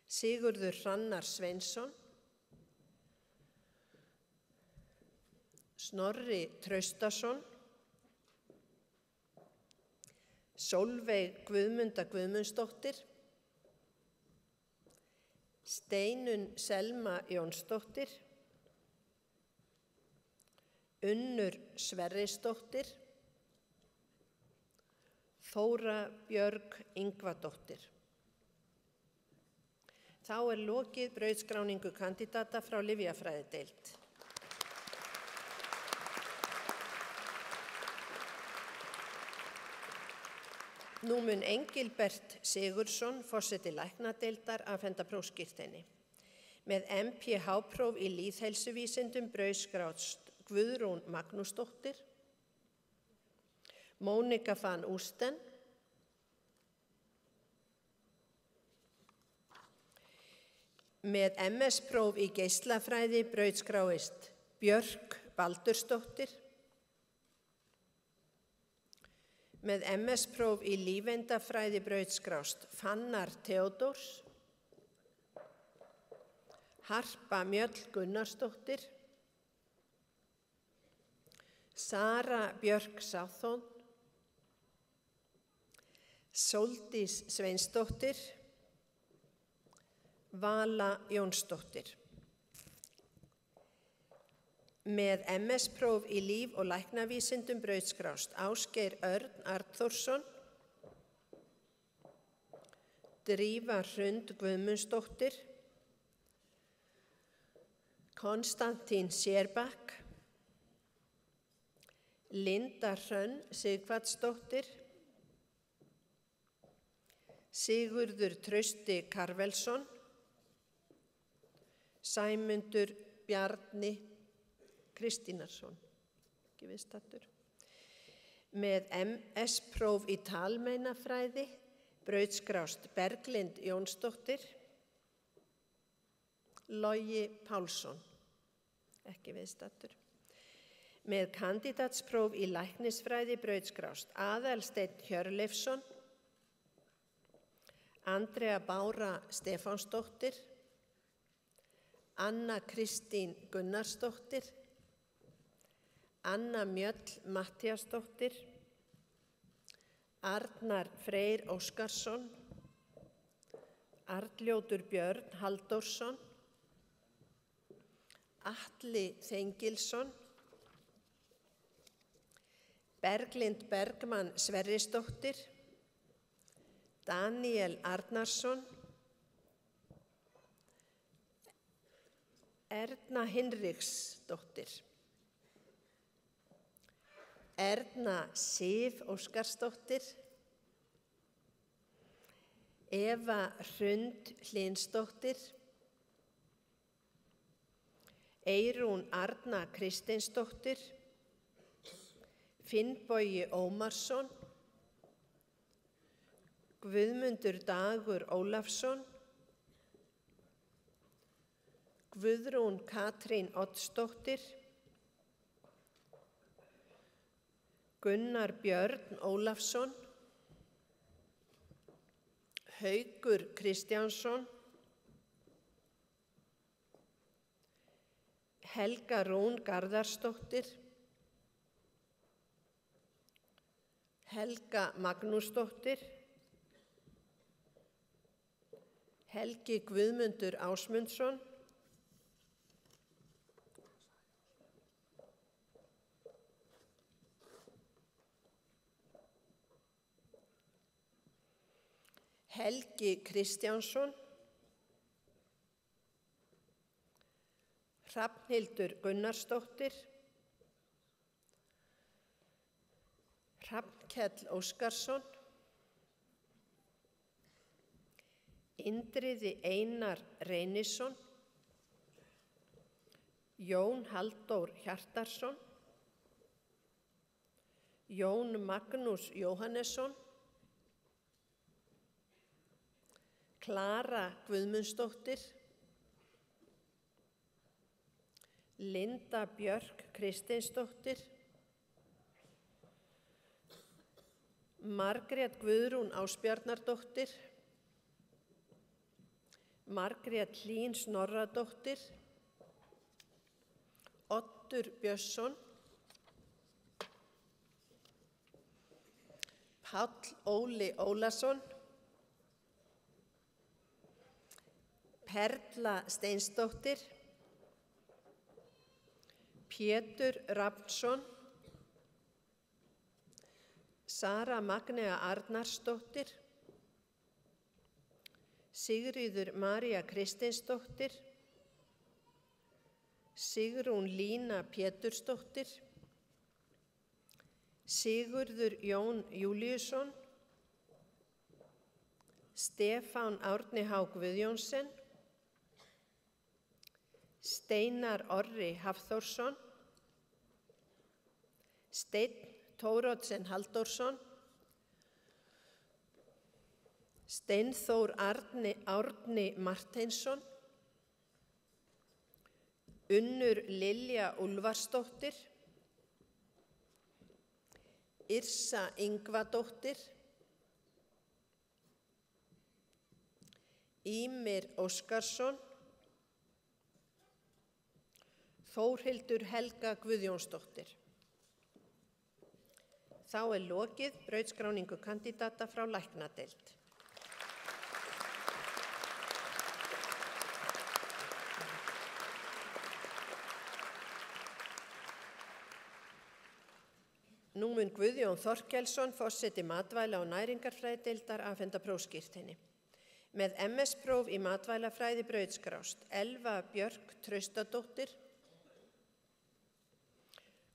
Sigurður Hrannar Sveinsson, Snorri Traustason, Sólveig Guðmunda Guðmundsdóttir, Steinunn Selma Jónsdóttir, Unnur Sverrisdóttir, Þóra Björg Ingvadóttir. Þá lokið brautskráningu kandidata frá lyfjafræðideild. Nú mun Engilbert Sigurðsson, forseti læknadeildar, afhenda prófskírteini. Með MPH-próf í lýðheilsuvísindum brautskráðst Guðrún Magnúsdóttir, Mónika van Ústen, með MS-próf í geislafræði brautskráist Björk Baldursdóttir, með MS-próf í lífeindafræði brautskrást Fannar Theodórs, Harpa Mjöll Gunnarsdóttir, Sara Björk Sáþón, Sóldís Sveinsdóttir, Vala Jónsdóttir. Með MS-próf í líf- og læknavísindum brautskrást Ásgeir Örn Arnþórsson, Drífa Hrund Guðmundsdóttir, Konstantín Sérbakk, Linda Hrönn Sighvatsdóttir, Sigurður Trausti Karvelsson, Sæmundur Bjarni Kristínarsson, ekki viðstaddur. Með MS-próf í talmeinafræði brautskrást Berglind Jónsdóttir, Logi Pálsson, ekki viðstaddur. Með kandídatspróf í læknisfræði brautskrást Aðalsteinn Hjörleifsson, Andrea Bára Stefánsdóttir, Anna Kristín Gunnarsdóttir, Anna Mjöll Matthíasdóttir, Arnar Freyr Óskarsson, Arnljótur Björn Halldórsson, Atli Þengilsson, Berglind Bergmann Sverrisdóttir, Daniel Arnarsson, Erna Hinriksdóttir, Erna Sif Óskarsdóttir, Eva Hrund Hlynsdóttir, Eyrún Arna Kristinsdóttir, Finnbogi Ómarsson, Guðmundur Dagur Ólafsson, Guðrún Katrín Oddsdóttir, Gunnar Björn Ólafsson, Haukur Kristjánsson, Helga Rún Garðarsdóttir, Helga Magnúsdóttir, Helgi Guðmundur Ásmundsson, Helgi Kristjánsson, Hrafnhildur Gunnarsdóttir, Hrafnkell Óskarsson, Indriði Einar Reynisson, Jón Halldór Hjartarson, Jón Magnús Jóhannesson, Klara Guðmundsdóttir, Linda Björk Kristinsdóttir, Margrét Guðrún Ásbjarnardóttir, Margrét Hlín Snorradóttir, Oddur Björnsson, Páll Óli Ólason, Perla Steinsdóttir, Pétur Rafnsson, Sara Magnea Arnarsdóttir, Sigríður María Kristinsdóttir, Sigrún Lína Pétursdóttir, Sigurður Jón Júlíusson, Stefán Árni H. Guðjónsson, Steinar Orri Hafþórsson, Steinn Thórodsen Halldórsson, Steinþór Árni Marteinsson, Unnur Lilja Úlfarsdóttir, Yrsa Ingvadóttir, Ímir Óskarsson, Þórhildur Helga Guðjónsdóttir. Þá lokið brautskráningu kandídata frá læknadeild. Nú mun Guðjón Þorkelsson, forseti matvæla- og næringarfræðideildar, afhenda prófskírteini. Með MS-próf í matvælafræði brautskrást Elva Björk Traustadóttir,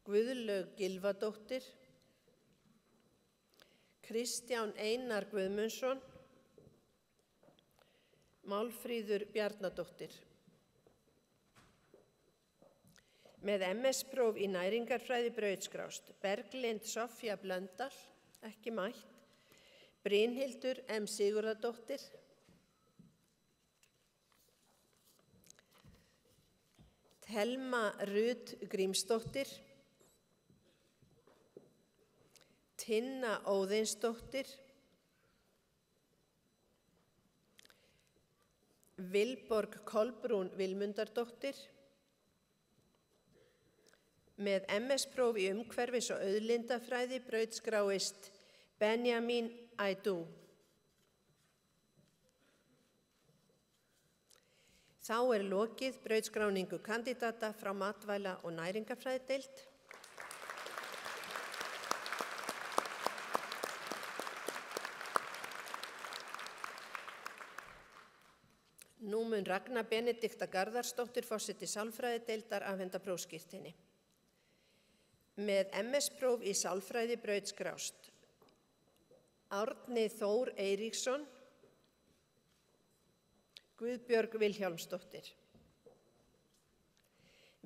Guðlaug Gylfadóttir, Kristján Einar Guðmundsson, Málfríður Bjarnadóttir. Með MS-próf í næringarfræði brautskrást Berglind Soffía Blöndal, ekki mætt, Brynhildur M. Sigurðardóttir, Thelma Rut Grímsdóttir, Tinna Óðinsdóttir, Vilborg Kolbrún Vilmundardóttir. Með MS-próf í umhverfis- og auðlindafræði brautskráist Benjamin Aidoo. Þá lokið brautskráningu kandídata frá matvæla- og næringarfræðideild. Nú mun Ragna Benedikta Garðarsdóttir, forseti sálfræðideildar, afhenda prófskírteini. Með MS-próf í sálfræði brautskrást Árni Þór Eiríksson, Guðbjörg Vilhjálmsdóttir.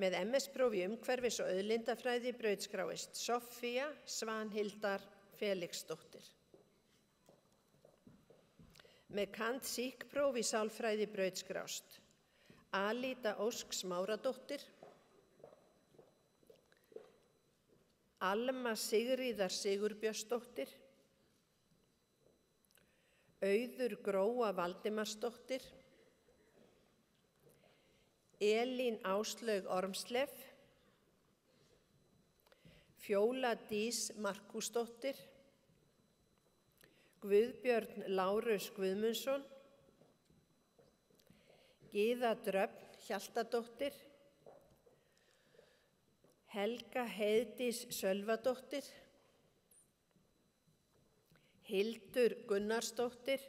Með MS-próf í umhverfis- og auðlindafræði brautskráist Soffía Svanhildar Felixdóttir. Með kand.psyk.próf í sálfræði brautskrást Alída Ósk Smáradóttir, Alma Sigríðar Sigurbjörnsdóttir, Auður Gróa Valdimarsdóttir, Elín Áslaug Ormsleff, Fjóla Dís Markúsdóttir, Guðbjörn Lárus Guðmundsson, Gyða Dröfn Hjaltadóttir, Helga Heiðdís Sölvadóttir, Hildur Gunnarsdóttir,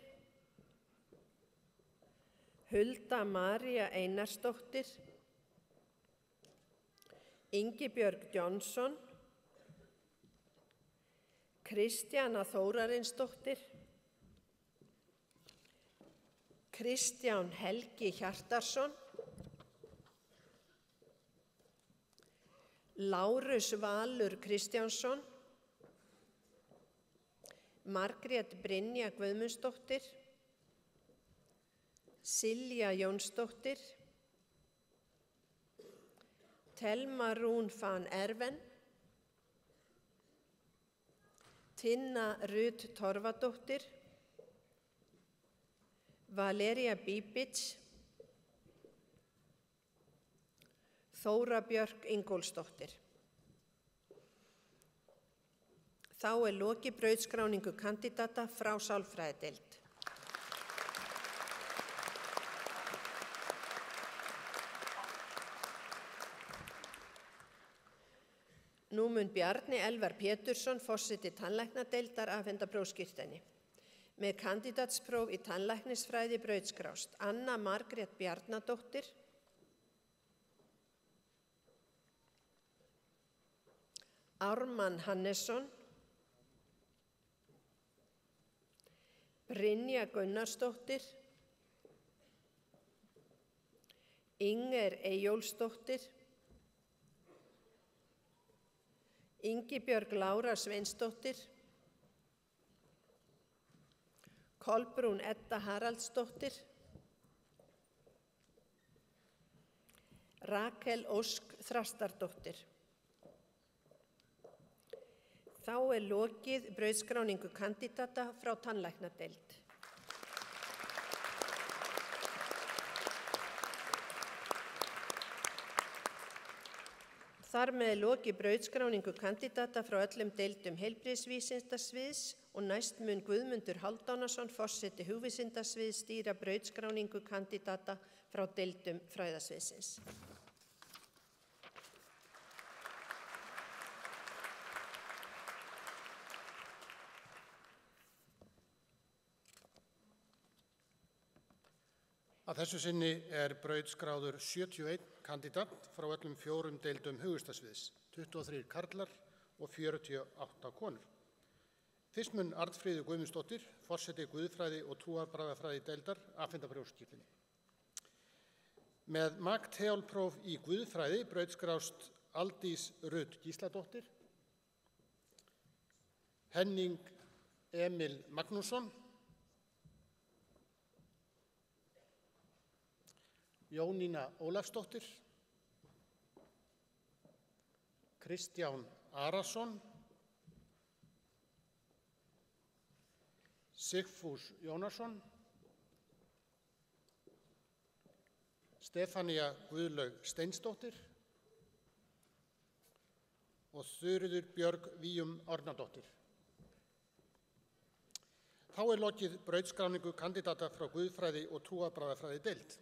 Hulda María Einarsdóttir, Ingibjörg Jónsson, Kristjana Þórarinsdóttir, Kristján Helgi Hjartarson, Lárus Valur Kristjánsson, Margrét Brynja Guðmundsdóttir, Silja Jónsdóttir, Thelma Rún van Erven, Tinna Rut Torfadóttir, Valería Bíbić, Þóra Björk Ingólfsdóttir. Þá lokið brautskráningu kandidata frá sálfræðideild. Nú mun Bjarni Elvar Pétursson, forseti tannlæknadeildar, afhenda prófskírteini. Með kandídatspróf í tannlæknisfræði brautskrást Anna Margrét Bjarnadóttir, Ármann Hannesson, Brynja Gunnarsdóttir, Inger Eyjólfsdóttir, Ingibjörg Lára Sveinsdóttir, Kolbrún Edda Haraldsdóttir, Rakel Ósk Þrastardóttir. Þá lokið brautskráningu kandidata frá tannlæknadeild. Þar með lokið brautskráningu kandidata frá öllum deildum heilbrigðisvísindasviðs og næst mun Guðmundur Hálfdánason, forseti hugvísindasviðs, stýra brautskráningu kandidata frá deildum fræðasviðsins. Að þessu sinni brautskráður 71 kandidat frá öllum 4 deildum hugvísindasviðs, 23 karlar og 48 konur. Fyrst mun Arnfríður Guðmundsdóttir, forseti guðfræði og trúarbragðafræði deildar, afhenda prófskírteini. Með MAC-TEOL-próf í guðfræði brautskrást Aldís Rut Gísladóttir, Henning Emil Magnússon, Jónína Ólafsdóttir, Kristján Arason, Sigfús Jónasson, Stefánía Guðlaug Steinsdóttir og Þuríður Björg Víum Árnadóttir. Þá lokið brautskráningu kandidata frá guðfræði og trúarbragðafræði deild.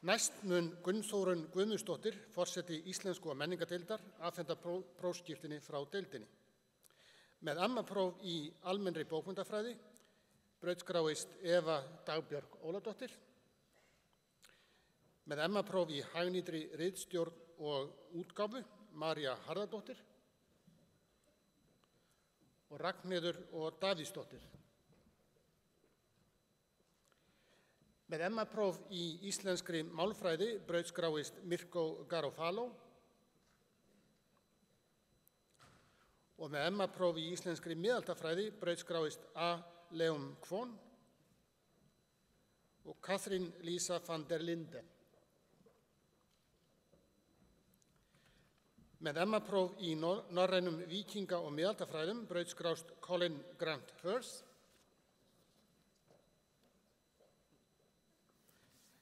Næst mun Gunnþórunn Guðmundsdóttir, forseti íslensku og menningadeildar, afhenda prófskírteini frá deildinni. Með MA-próf í almennri bókmennafræði brautskráist Eva Dagbjörg Óladóttir. Með MA-próf í hagnýtri ritstjórn og útgáfu María Harðardóttir og Ragnheiður og Davíðsdóttir. Með MA-próf í íslenskri málfræði brautskráist Mirko Garofalo og með MA-próf í íslenskri miðaldafræði brautskráist A. Leum Kvon og Katrín Lísa van der Linde. Með MA-próf í norrænum víkinga- og miðaldafræðum brautskrást Colin Grant Hurst,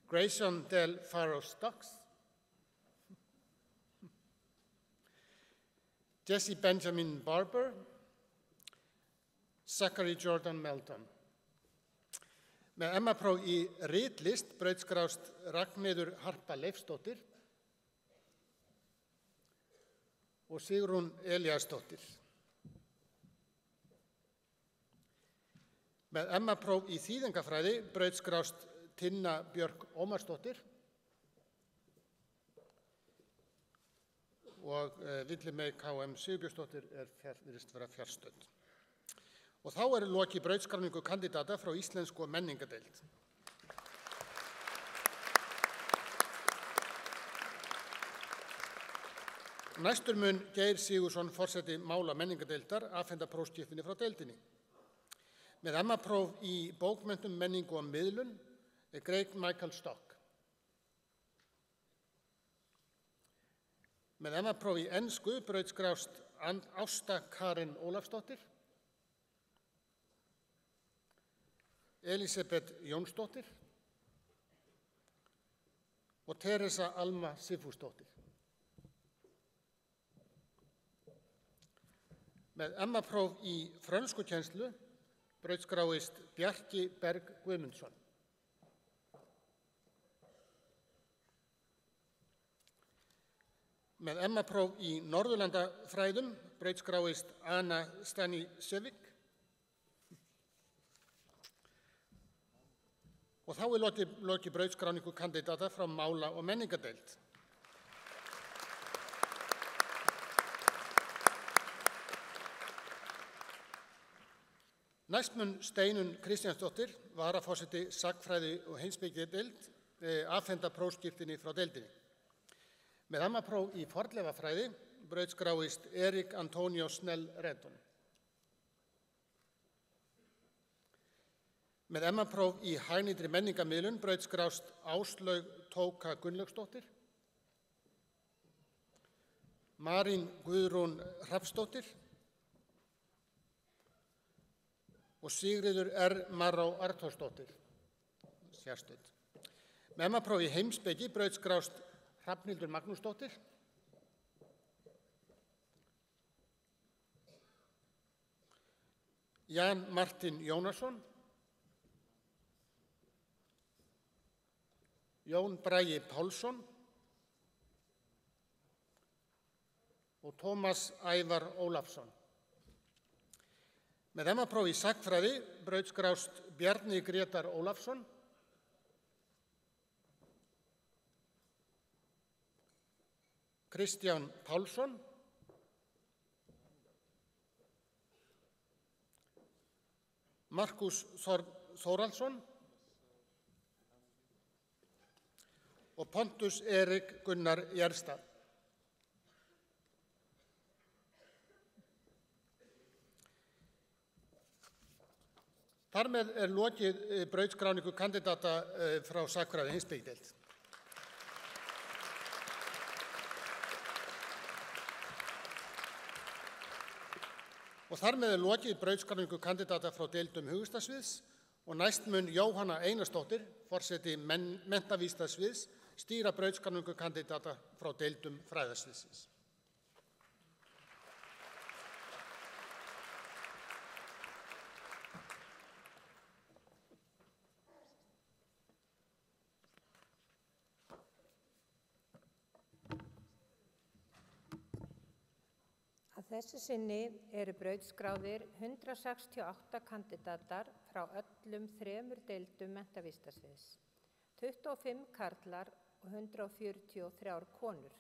Grayson Del Faro Stocks, Jesse Benjamin Barber, Zachary Jordan Melton. Með MA-próf í ritlist brautskrást Ragnheiður Harpa Leifsdóttir og Sigrún Elíasdóttir. Með MA-próf í þýðingafræði brautskrást Tinna Björk Ómarsdóttir og Villimey KM Sigurbjörnsdóttir virðist vera fjarstödd. Og þá lokið brautskráningu kandidata frá íslensku og menningadeild. Næstur mun Geir Sigurðsson, forseti mála menningadeildar, afhenda prófskírteini frá deildinni. Með MA-próf í bókmenntum, menningu og miðlun Greg Michael Stock. Með MA-próf í ensku brautskrást Ásta Karin Ólafsdóttir, Elísabet Jónsdóttir, og Teresa Alma Sigfúsdóttir. Með MA-próf í frönskukennslu brautskráist Bjarki Berg Guðmundsson. Með MA-próf í Norðurlandafræðum brautskráist Anna Stanisevic. Og þá er lokið brautskráningu kandidata frá mála- og menningadeild. Næst mun Steinunn Kristjánsdóttir, varaforseti sagnfræði- og heimspekideild, afhenda prófskírteini frá deildinni. Með MA-próf í fornleifafræði brautskráist Erik Antonio Snell Redon. Með MA-próf í hagnýtri menningarmiðlun brautskrást Áslaug Tóka Gunnlaugsdóttir, Marín Guðrún Hrafnsdóttir og Sigríður R. Marró Arnþórsdóttir, sérstödd. Með MA-próf í heimspeki brautskrást Hrafnhildur Magnúsdóttir, Jan Martin Jónasson, Jón Bragi Pálsson og Tómas Ævar Ólafsson. Með MA-próf í sagnfræði brautskrást Bjarni Grétar Ólafsson, Kristján Pálsson, Markus Þórhallsson og Pontus Erik Gunnar Jerstad. Þar með er lokið brautskráningu kandidata frá sagnfræði og heimspekideild. Og þar með er lokið brautskráningu kandidata frá deildum hugvísindasviðs og næst mun Jóhanna Einarsdóttir, forseti menntavísindasviðs, stýra brautskráningu kandidata frá deildum fræðasviðsins. Að þessu sinni eru brautskráðir 168 kandidatar frá öllum 3 deildum menntavísindasviðs, 25 karlar og 143 konur.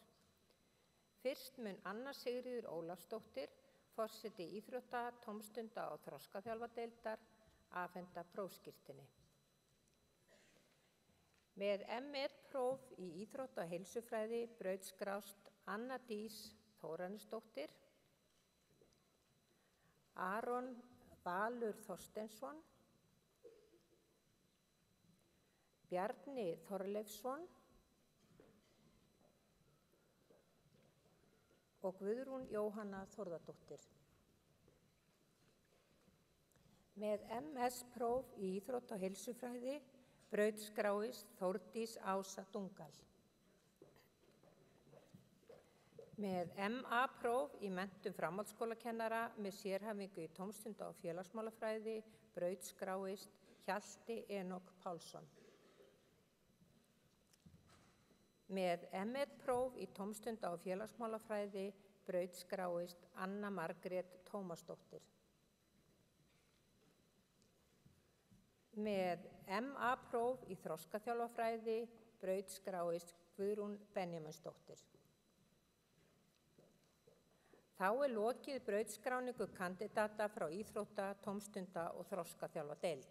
Fyrst mun Anna Sigríður Ólafsdóttir, forseti íþrótta, tómstunda og þroskaþjálfadeildar, afhenda prófskírteini. Með M.Ed.-próf í íþrótta og heilsufræði brautskrást Anna Dís Þórarinsdóttir, Aron Valur Þorsteinsson, Bjarni Þorleifsson og Guðrún Jóhanna Þórðardóttir. Með MS-próf í íþrótta og heilsufræði brautskráist Þórdís Ása Dungal. Með MA-próf í menntun framhaldsskólakennara með sérhæfingu í tómstunda- og félagsmálafræði brautskráist Hjalti Enok Pálsson. Með M.Ed.-próf í tómstunda- og félagsmálafræði brautskráist Anna Margrét Tómasdóttir. Með MA-próf í þroskaþjálfafræði brautskráist Guðrún Benjaminsdóttir. Þá er lokið brautskráningu kandidata frá íþrótta-, tómstunda- og þroskaþjálfadeild.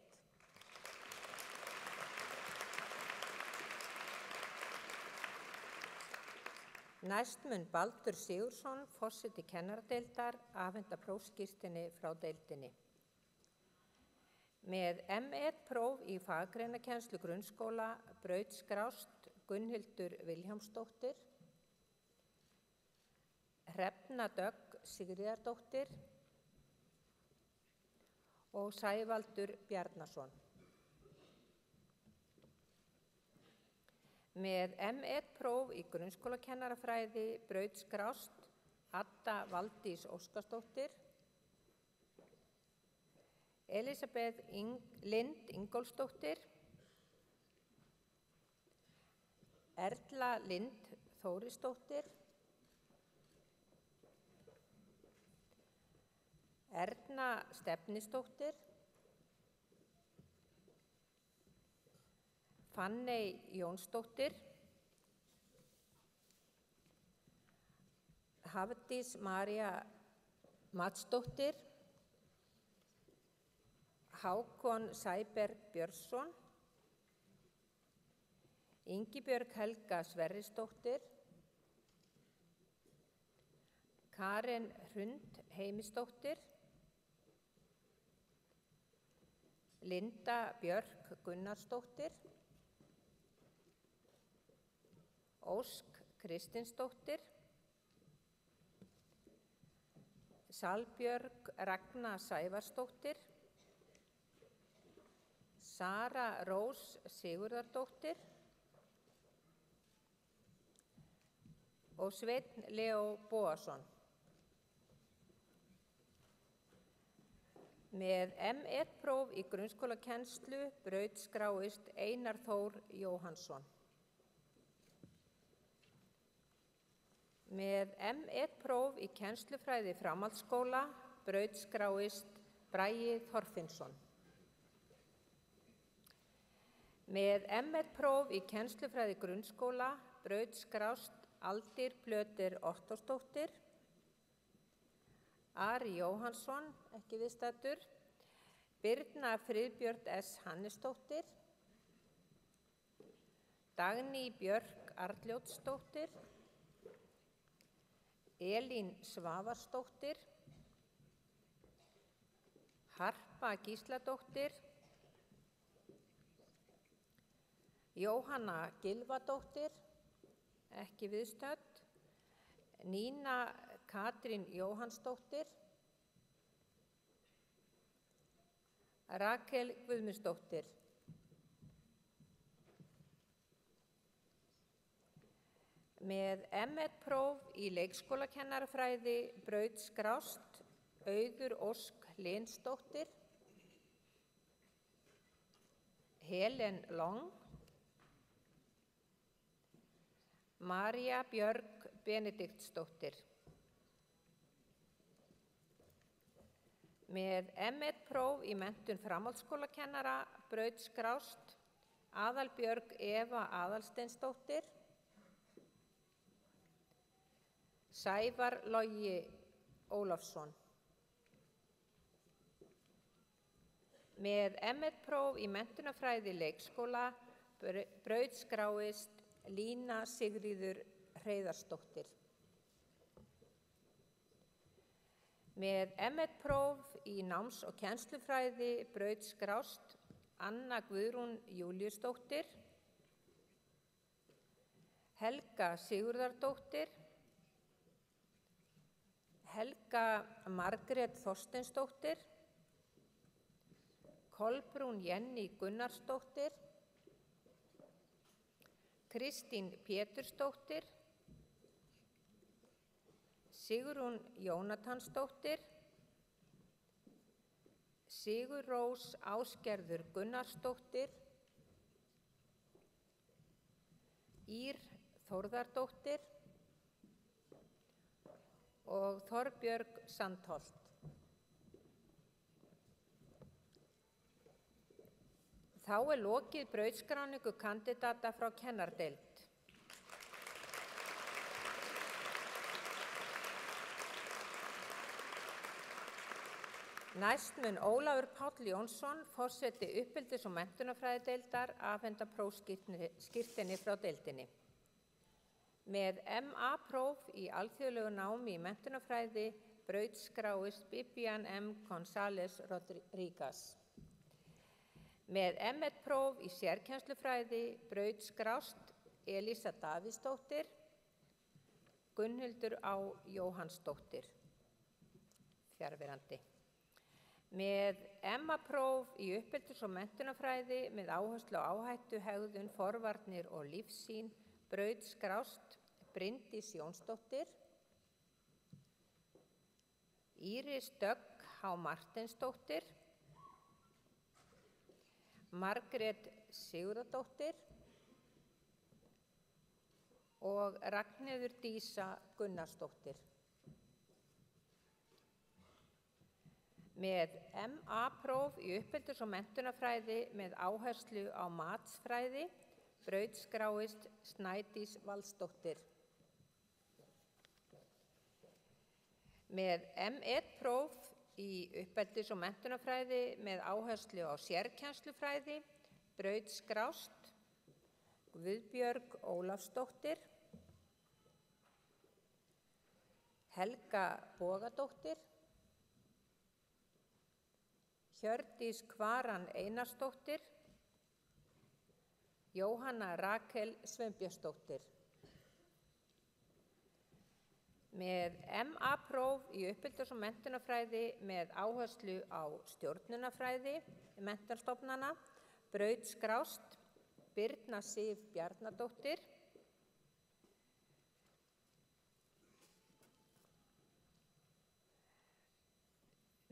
Næst mun Baldur Sigurðsson, forseti kennaradeildar, afhenda prófskírteini frá deildinni. Með M.Ed.-próf í faggreinakennslu grunnskóla brautskrást Gunnhildur Vilhjálmsdóttir, Hrefna Dögg Sigríðardóttir og Sævaldur Bjarnason. Með M1-próf í grunnskólakennarafræði brautskrást Adda Valdís Óskarsdóttir, Elísabeth Lind Ingólfsdóttir, Erla Lind Þórisdóttir, Erna Stefnisdóttir, Fanney Jónsdóttir, Hafdís María Matsdóttir, Hákon Sæberg Björnsson, Ingibjörg Helga Sverrisdóttir, Karen Hrund Heimisdóttir, Linda Björk Gunnarsdóttir, Ósk Kristinsdóttir, Salbjörg Ragna Sævarsdóttir, Sara Rós Sigurðardóttir og Sveinn Leó Bóasson. Með M1-próf í grunnskólakennslu brautskráist Einar Þór Jóhannsson. Með M1-próf í kennslufræði framhaldsskóla brautskráist Bragi Þorfinnsson. Með M1-próf í kennslufræði grunnskóla brautskrást Aldir Plöter Ottósdóttir, Ari Jóhannsson, ekki viðstaddur, Birna Friðbjörn S. Hannesdóttir, Dagný Björk Arnljótsdóttir, Elín Svavarsdóttir, Harpa Gísladóttir, Jóhanna Gylfadóttir, ekki viðstödd, Nína Katrín Jóhannsdóttir, Rakel Guðmundsdóttir. Með M1-próf í leikskólakennarafræði brautskrást Auður Ósk Linsdóttir, Helen Long, María Björg Benediktsdóttir. Með M1-próf í menntun framhaldsskólakennara brautskrást Aðalbjörg Eva Aðalsteinsdóttir, Sævar Logi Ólafsson. Með M1-próf í menntunarfræði leikskóla brautskráist Lína Sigríður Hreiðarsdóttir. Með M1-próf í náms- og kennslufræði brautskrást Anna Guðrún Júlíusdóttir, Helga Sigurðardóttir, Helga Margrét Þorsteinsdóttir, Kolbrún Jenný Gunnarsdóttir, Kristín Pétursdóttir, Sigrún Jónatansdóttir, Sigurrós Ásgerður Gunnarsdóttir, Ír Þórðardóttir og Þorbjörg Sandholt. Þá lokið brautskráningu kandidata frá kennardeild. Næst mun Ólafur Páll Jónsson, forseti uppeldis- og menntunarfræðideildar, afhenda prófskírteini frá deildinni. Með MA-próf í alþjóðlegu námi í menntunarfræði brautskráist Bibian M. González Rodríguez. Með M1-próf í sérkennslufræði brautskrást Elísa Davíðsdóttir, Gunnhildur Á. Jóhannsdóttir, fjarverandi. Með MA-próf í uppeldis- og menntunarfræði með áherslu á áhættu, hegðun, forvarnir og lífssýn brautskrást Bryndís Jónsdóttir, Íris Dögg H. Marteinsdóttir, Margrét Sigurðardóttir og Ragnheiður Dísa Gunnarsdóttir. Með MA-próf í uppeldis- og menntunarfræði með áherslu á matsfræði brautskráist Snædís Valsdóttir. Með MEd-próf í uppeldis- og menntunarfræði með áherslu á sérkennslufræði brautskrást Guðbjörg Ólafsdóttir, Helga Bogadóttir, Hjördís Kvaran Einarsdóttir, Jóhanna Rakel Sveinbjörnsdóttir. Með MA-próf í uppeldis- og menntunarfræði með áherslu á stjórnunarfræði menntastofnana brautskrást Birna Sif Bjarnadóttir,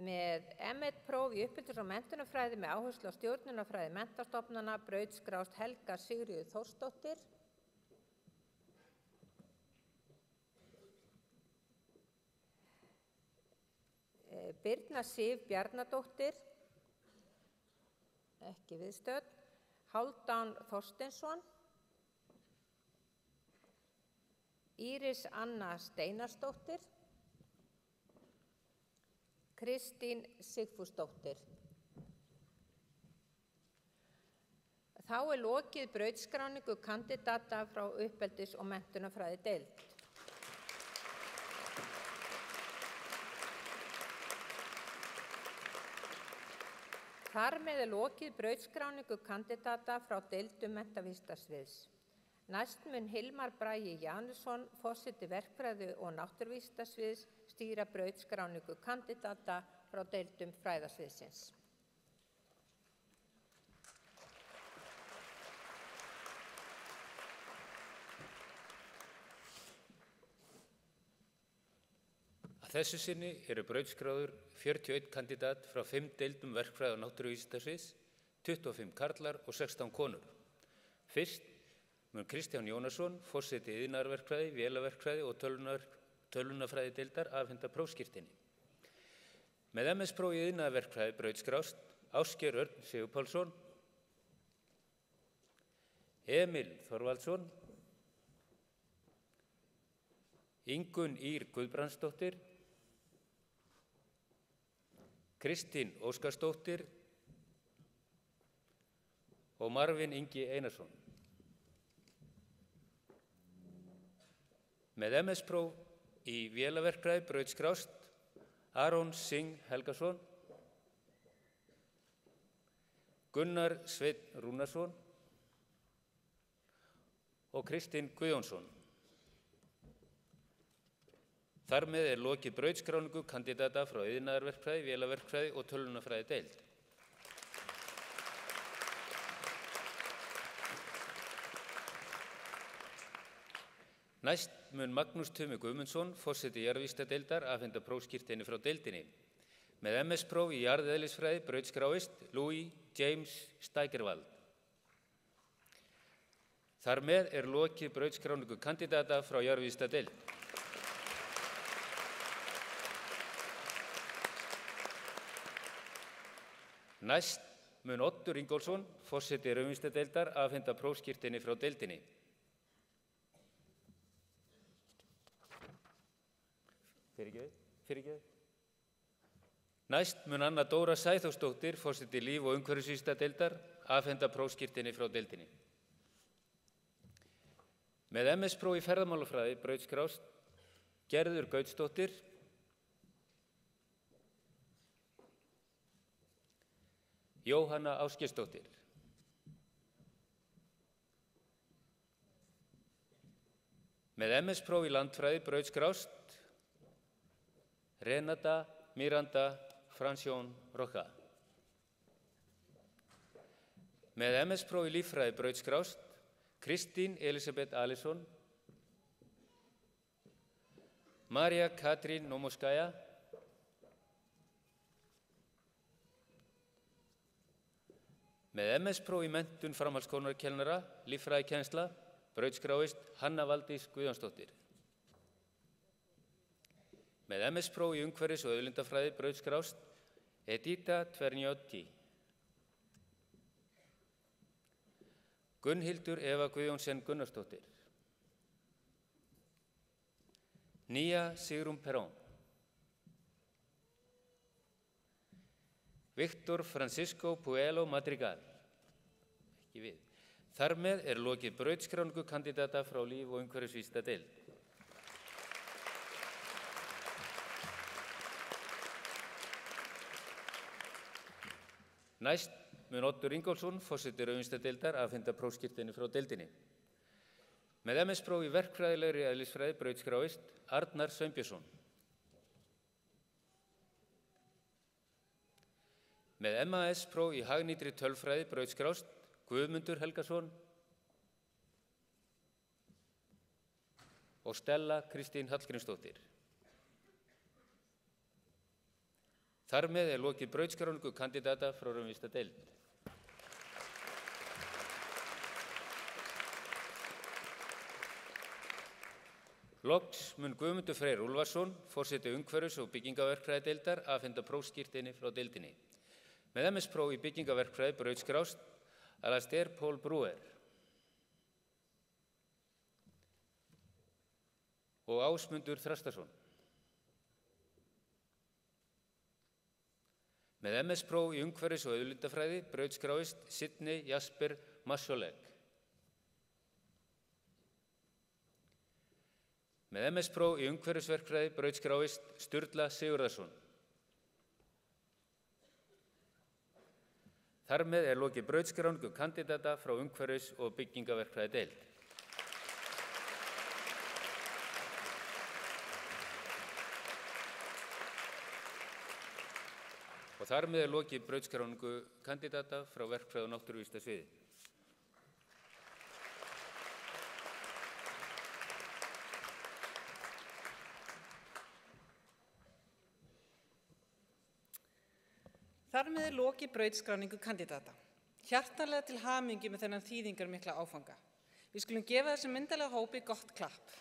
með MEd-próf í uppeldis- og menntunarfræði með áherslu á stjórnunarfræði menntastofnana brautskrást Helga Sigríður Þórsdóttir, Birna Sif Bjarnadóttir, ekki viðstödd, Hálfdán Þorsteinsson, Íris Anna Steinarsdóttir, Kristín Sigfúsdóttir. Þá lokið brautskráningu kandidata frá uppeldis- og menntunarfræðideild. Þar með lokið brautskráningu kandidata frá deildum menntavísindasviðs. Næst mun Hilmar Bragi Janusson, forseti verkfræði- og náttúruvísindasviðs, stýra brautskráningu kandidata frá deildum fræðasviðsins. Að þessu sinni eru brautskráður 41 kandidat frá 5 deildum verkfræði- og náttúruvísindasviðs, 25 karlar og 16 konur. Fyrst mun Kristján Jónasson, forseti iðnaðarverkfræði, vélaverkfræði og tölvunarfræðideildar afhenda prófskírteini. Með MS-próf í iðnaðarverkfræði brautskrást Ásgeir Örn Sigurpálsson, Emil Þorvaldsson, Ingunn Ýr Guðbrandsdóttir, Kristín Óskarsdóttir og Marvin Ingi Einarsson. Með MS-próf í vélaverkfræði brautskrást Aron Singh Helgason, Gunnar Sveinn Rúnarsson og Kristinn Guðjónsson. Þar með lokið brautskráningu kandidata frá iðnaðarverkfræði, vélaverkfræði og tölvunarfræðideild. Næst mun Magnús Tumi Guðmundsson, forseti jarðvísindadeildar, afhenda prófskírteini frá deildinni. Með MS-próf í jarðeðlisfræði brautskráist Louis James Steigerwald. Þar með lokið brautskráningu kandidata frá jarðvísindadeild. Næst mun Oddur Ingólfsson, forseti raunvísindadeildar, afhenda prófskírteini frá deildinni. Fyrirgefðu. Næst mun Anna Dóra Sæþórsdóttir, forseti líf- og umhverfisvísindadeildar, afhenda prófskírteini frá deildinni. Með MS-próf í ferðamálafræði brautskrást Gerður Gautsdóttir, Jóhanna Ásgeirsdóttir. Með MS-próf í landfræði brautskrást Renata Miranda Fransjón Rocha. Með MS-próf í líffræði brautskrást Kristín Elisabeth Alisson, María Katrín Nomoskaya, með MS-próf í menntun framhaldsskólanarkennara, líffræðikennsla, brautskráist Hanna Valdís Guðjónsdóttir. Með MS-próf í umhverfis- og auðlindafræði, brautskráist Edita Tverniotti. Gunnhildur Eva Guðjónsen Gunnarsdóttir. Nía Sigrún Perón. Victor Francisco Puelo Madrigal. Ekki við. Þar með lokið brautskráningu kandidata frá líf- og umhverfisvísindadeild. Næst mun Oddur Ingólfsson, forseti Raunvísindadeildar, afhenda prófskírteini frá deildinni. Með MS-próf í verkfræðilegri eðlisfræði brautskráist Arnar Sveinbjörnsson. Með MAS-próf í hagnýtri tölfræði brautskráist Guðmundur Helgason og Stella Kristín Hallgrímsdóttir. Þar með lokið brautskráningu kandidata frá Raunvísindadeild. Loks mun Guðmundur Freyr Úlfarsson, forseti umhverfis- og byggingaverkfræðideildar, afhenda prófskírteini frá deildinni. Með MS-próf í byggingaverkfræði brautskrást Alastair Paul Brewer og Ásmundur Þrastarsson. Með MS-próf í umhverfis- og auðlindafræði brautskráist Sydney Jasper Masolek. Með MS-próf í umhverfisverkfræði brautskráist Sturla Sigurðarsson. Þar með lokið brautskráningu kandidata frá umhverfis- og byggingaverkfræðideild. Og þar með lokið brautskráningu kandidata frá verkfræði- og náttúruvísindasviði. Þar með lokið brautskráningu kandidata. Hjartanlega til hamingju með þennan þýðingarmikla áfanga. Við skulum gefa þessum myndarlega hópi gott klapp.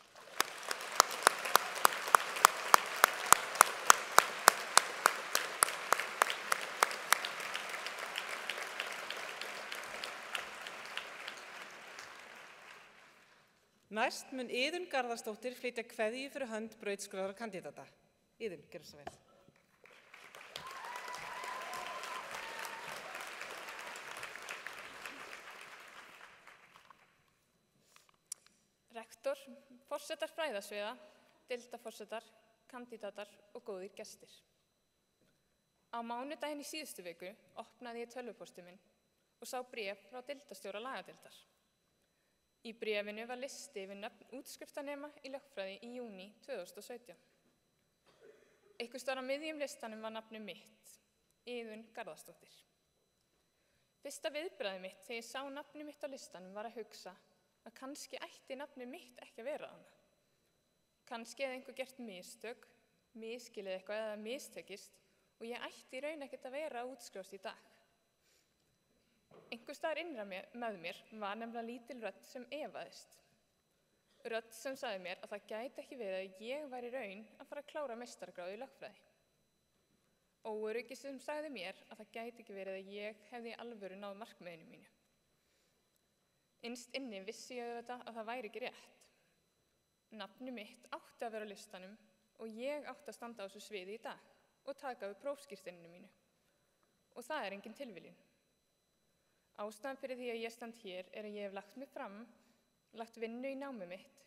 Næst mun Iðunn Garðarsdóttir flytja kveðju fyrir hönd brautskráðra kandidata. Iðunn, gjörðu svo vel. Rektor, forsetar fræðasviða, deildarforsetar, kandidatar og góðir gestir. Á mánudaginn í síðustu viku opnaði ég tölvupóstinn minn og sá bréf frá deildarstjóra lagadeildar. Í bréfinu var listi yfir nöfn útskriftarnema í lögfræði í júní 2017. Einhvers staðar á miðjum listanum var nafnið mitt, Iðunn Garðarsdóttir. Fyrsta viðbragðið mitt þegar ég sá nafnið mitt á listanum var að hugsa að kannski ætti nafnið mitt ekki að vera þarna. Kannski hefði einhver gert mistök, misskilið eitthvað eða mistekist og ég ætti í raun ekkert að vera að útskrifast í dag. Einhvers staðar innra með mér var nefnilega lítil rödd sem efaðist. Rödd sem sagði mér að það gæti ekki verið að ég væri í raun að fara að klára meistaragráðu í lögfræði. Óöryggi sem sagði mér að það gæti ekki verið að ég hefði í alvöru náð markmiðinu mínu. Innst inni vissi ég auðvitað að það væri ekki rétt. Nafnið mitt átti að vera á listanum og ég átti að standa á þessu sviði í dag og taka við prófskírteininu mínu. Og það er engin tilviljun. Ástæðan fyrir því að ég stend hér er að ég hef lagt mig fram, lagt vinnu í námið mitt,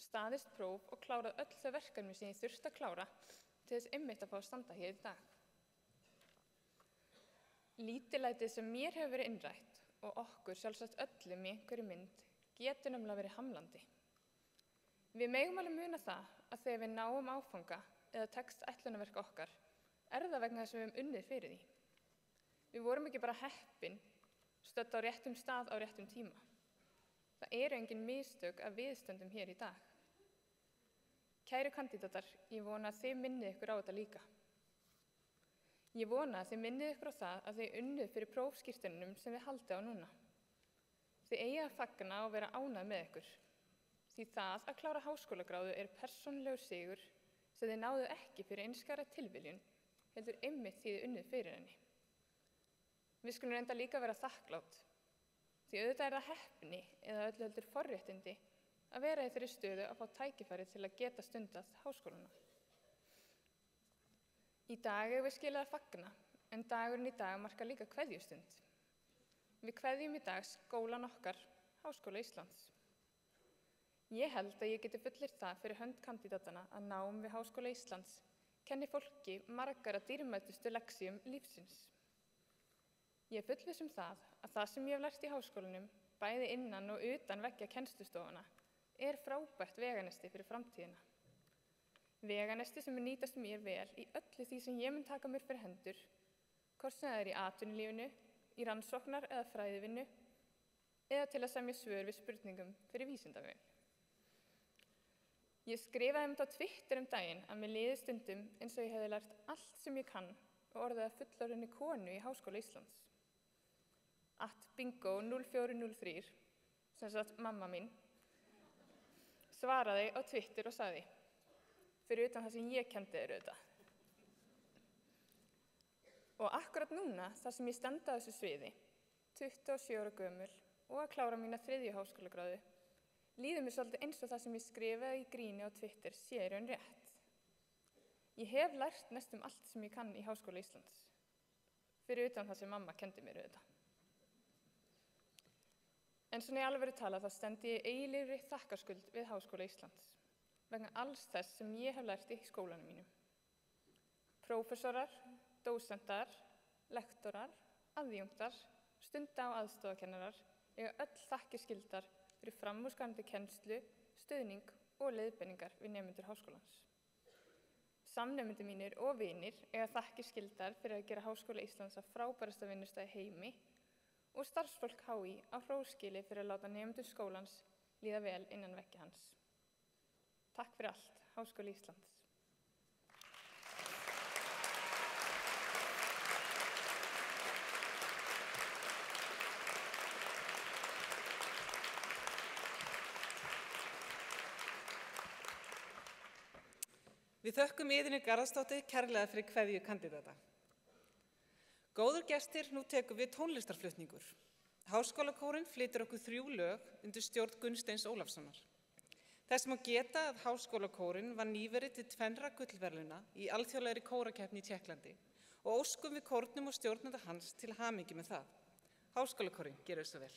staðist próf og klárað öll þau verkefni sem ég þurfti að klára til þess einmitt að fá að standa hér í dag. Lítillætið sem mér hefur verið innrætt og okkur sjálfsagt öllum í einhverju mynd getur nefnilega verið hamlandi. Við megum alveg muna það að þegar við náum áfanga eða tekst ætlunarverk okkar er það vegna þess að við höfum unnið fyrir því. Við vorum ekki bara heppin, stödd á réttum stað á réttum tíma. Það eru engin mistök að við stöndum hér í dag. Kæru kandídatar, ég vona að þið minnið ykkur á þetta líka. Ég vona að þið minnið ykkur á það að þið unnuð fyrir prófskírteinunum sem þið haldið á núna. Þið eigið að fagna og vera ánægð með ykkur. Því það að klára háskólagráðu er persónulegur sigur sem þið náðu ekki fyrir einskæra tilviljun, heldur einmitt því þið unnuð fyrir henni. Við skulum reynda líka vera þakklátt, því auðvitað er það heppni eða öllu heldur forréttindi að vera í þeirri stöðu að fá tækifæri til að geta stundað háskólana. Í dag við skilið að fagna, en dagurinn í dag markar líka kveðjustund. Við kveðjum í dag skólan okkar, Háskóla Íslands. Ég held að ég geti fullyrt það fyrir hönd kandídatana að nám við Háskóla Íslands kenni fólki margar af dýrmætustu lexíum lífsins. Ég er fullviss það að það sem ég hef lært í háskólanum, bæði innan og utan veggja kennslustofuna, er frábært veganesti fyrir framtíðina. Veganesti sem mun nýtast mér vel í öllu því sem ég mun taka mér fyrir hendur, hvort sem það er í atvinnulífinu, í rannsóknar eða fræðivinnu, eða til að semja svör við spurningum fyrir vísindaveginn. Ég skrifaði þetta á Twitter daginn að mér liði stundum eins og ég hefði lært allt sem ég kann og orðið að fullorðinni konu í Háskóla Íslands. @bingo0403, sem sagt mamma mín, svaraði á Twitter og sagði, fyrir utan það sem ég kenndi þér auðvitað. Og akkurat núna, þar sem ég stend á þessu sviði, 27 ára gömul og að klára mína 3. háskólagráðu, líður mér svolítið eins og það sem ég skrifaði í gríni á Twitter sé í raun rétt. Ég hef lært næstum allt sem ég kann í Háskóla Íslands, fyrir utan það sem mamma kendi mér auðvitað. En svona í alvöru tala þá stend ég í eilífri þakkarskuld við Háskóla Íslands, vegna alls þess sem ég hef lært í skólanum mínum. Prófessorar, dósentar, lektorar, aðjúnktar, stunda- og aðstoðarkennarar eiga öll þakkir skyldar fyrir framúrskarandi kennslu, stuðning og leiðbeiningar við nemendur háskólans. Samnemendur mínir og vinir eiga þakkir skyldar fyrir að gera Háskóla Íslands að frábærasta vinnustað í heimi og starfsfólk HÍ á hróskili fyrir að láta nemendur skólans líða vel innan veggja hans. Takk fyrir allt, Háskóli Íslands. Við þökkum Iðunni Garðarsdóttur kærlega fyrir kveðju kandídata. Góður gestir, nú tekum við tónlistarflutningur. Háskólakórinn flytur okkur 3 lög undir stjórn Gunnsteins Ólafssonar. Þess má geta að Háskólakórinn var nýverið til 2 gullverðlauna í alþjóðlegri kórakeppni í Tékklandi og óskum við kórnum og stjórnanda hans til hamingju með það. Háskólakórinn, gerðu svo vel.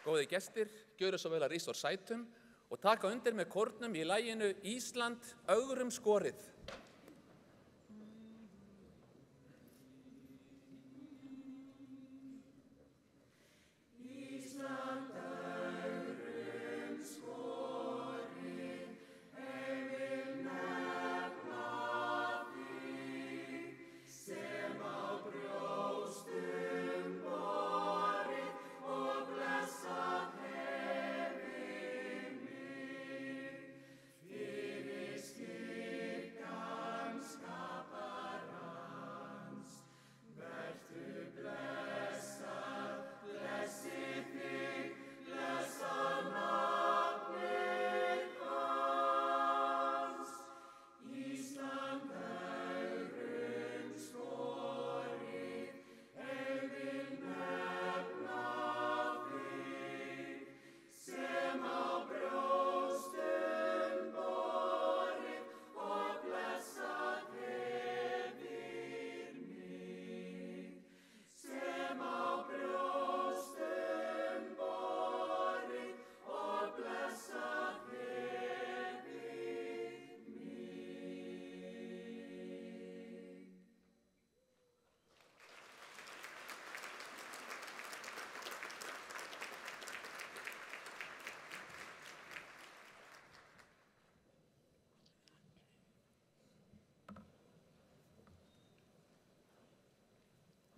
Góðir gestir, gjöru svo vel að rísa úr sætum og taka undir með kórnum í laginu Ísland ögrum skorið.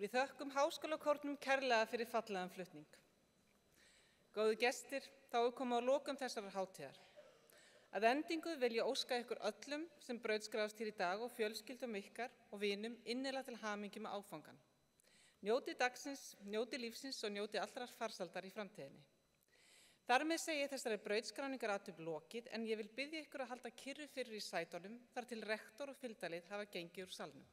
Við þökkum Háskólakórnum kærlega fyrir fallegan flutning. Góðu gestir, þá er komið á lokum þessarar hátíðar. Að endingu vil ég óska ykkur öllum sem brautskráðust hér í dag og fjölskyldum ykkar og vinum innilega til hamingju með áfangan. Njótið dagsins, njótið lífsins og njótið allrar farsældar í framtíðinni. Þar með segi ég þessari brautskráningaráttöf lokið en ég vil biðja ykkur að halda kyrru fyrir í sætunum þar til rektor og fylgdarlið hafa gengið úr salnum.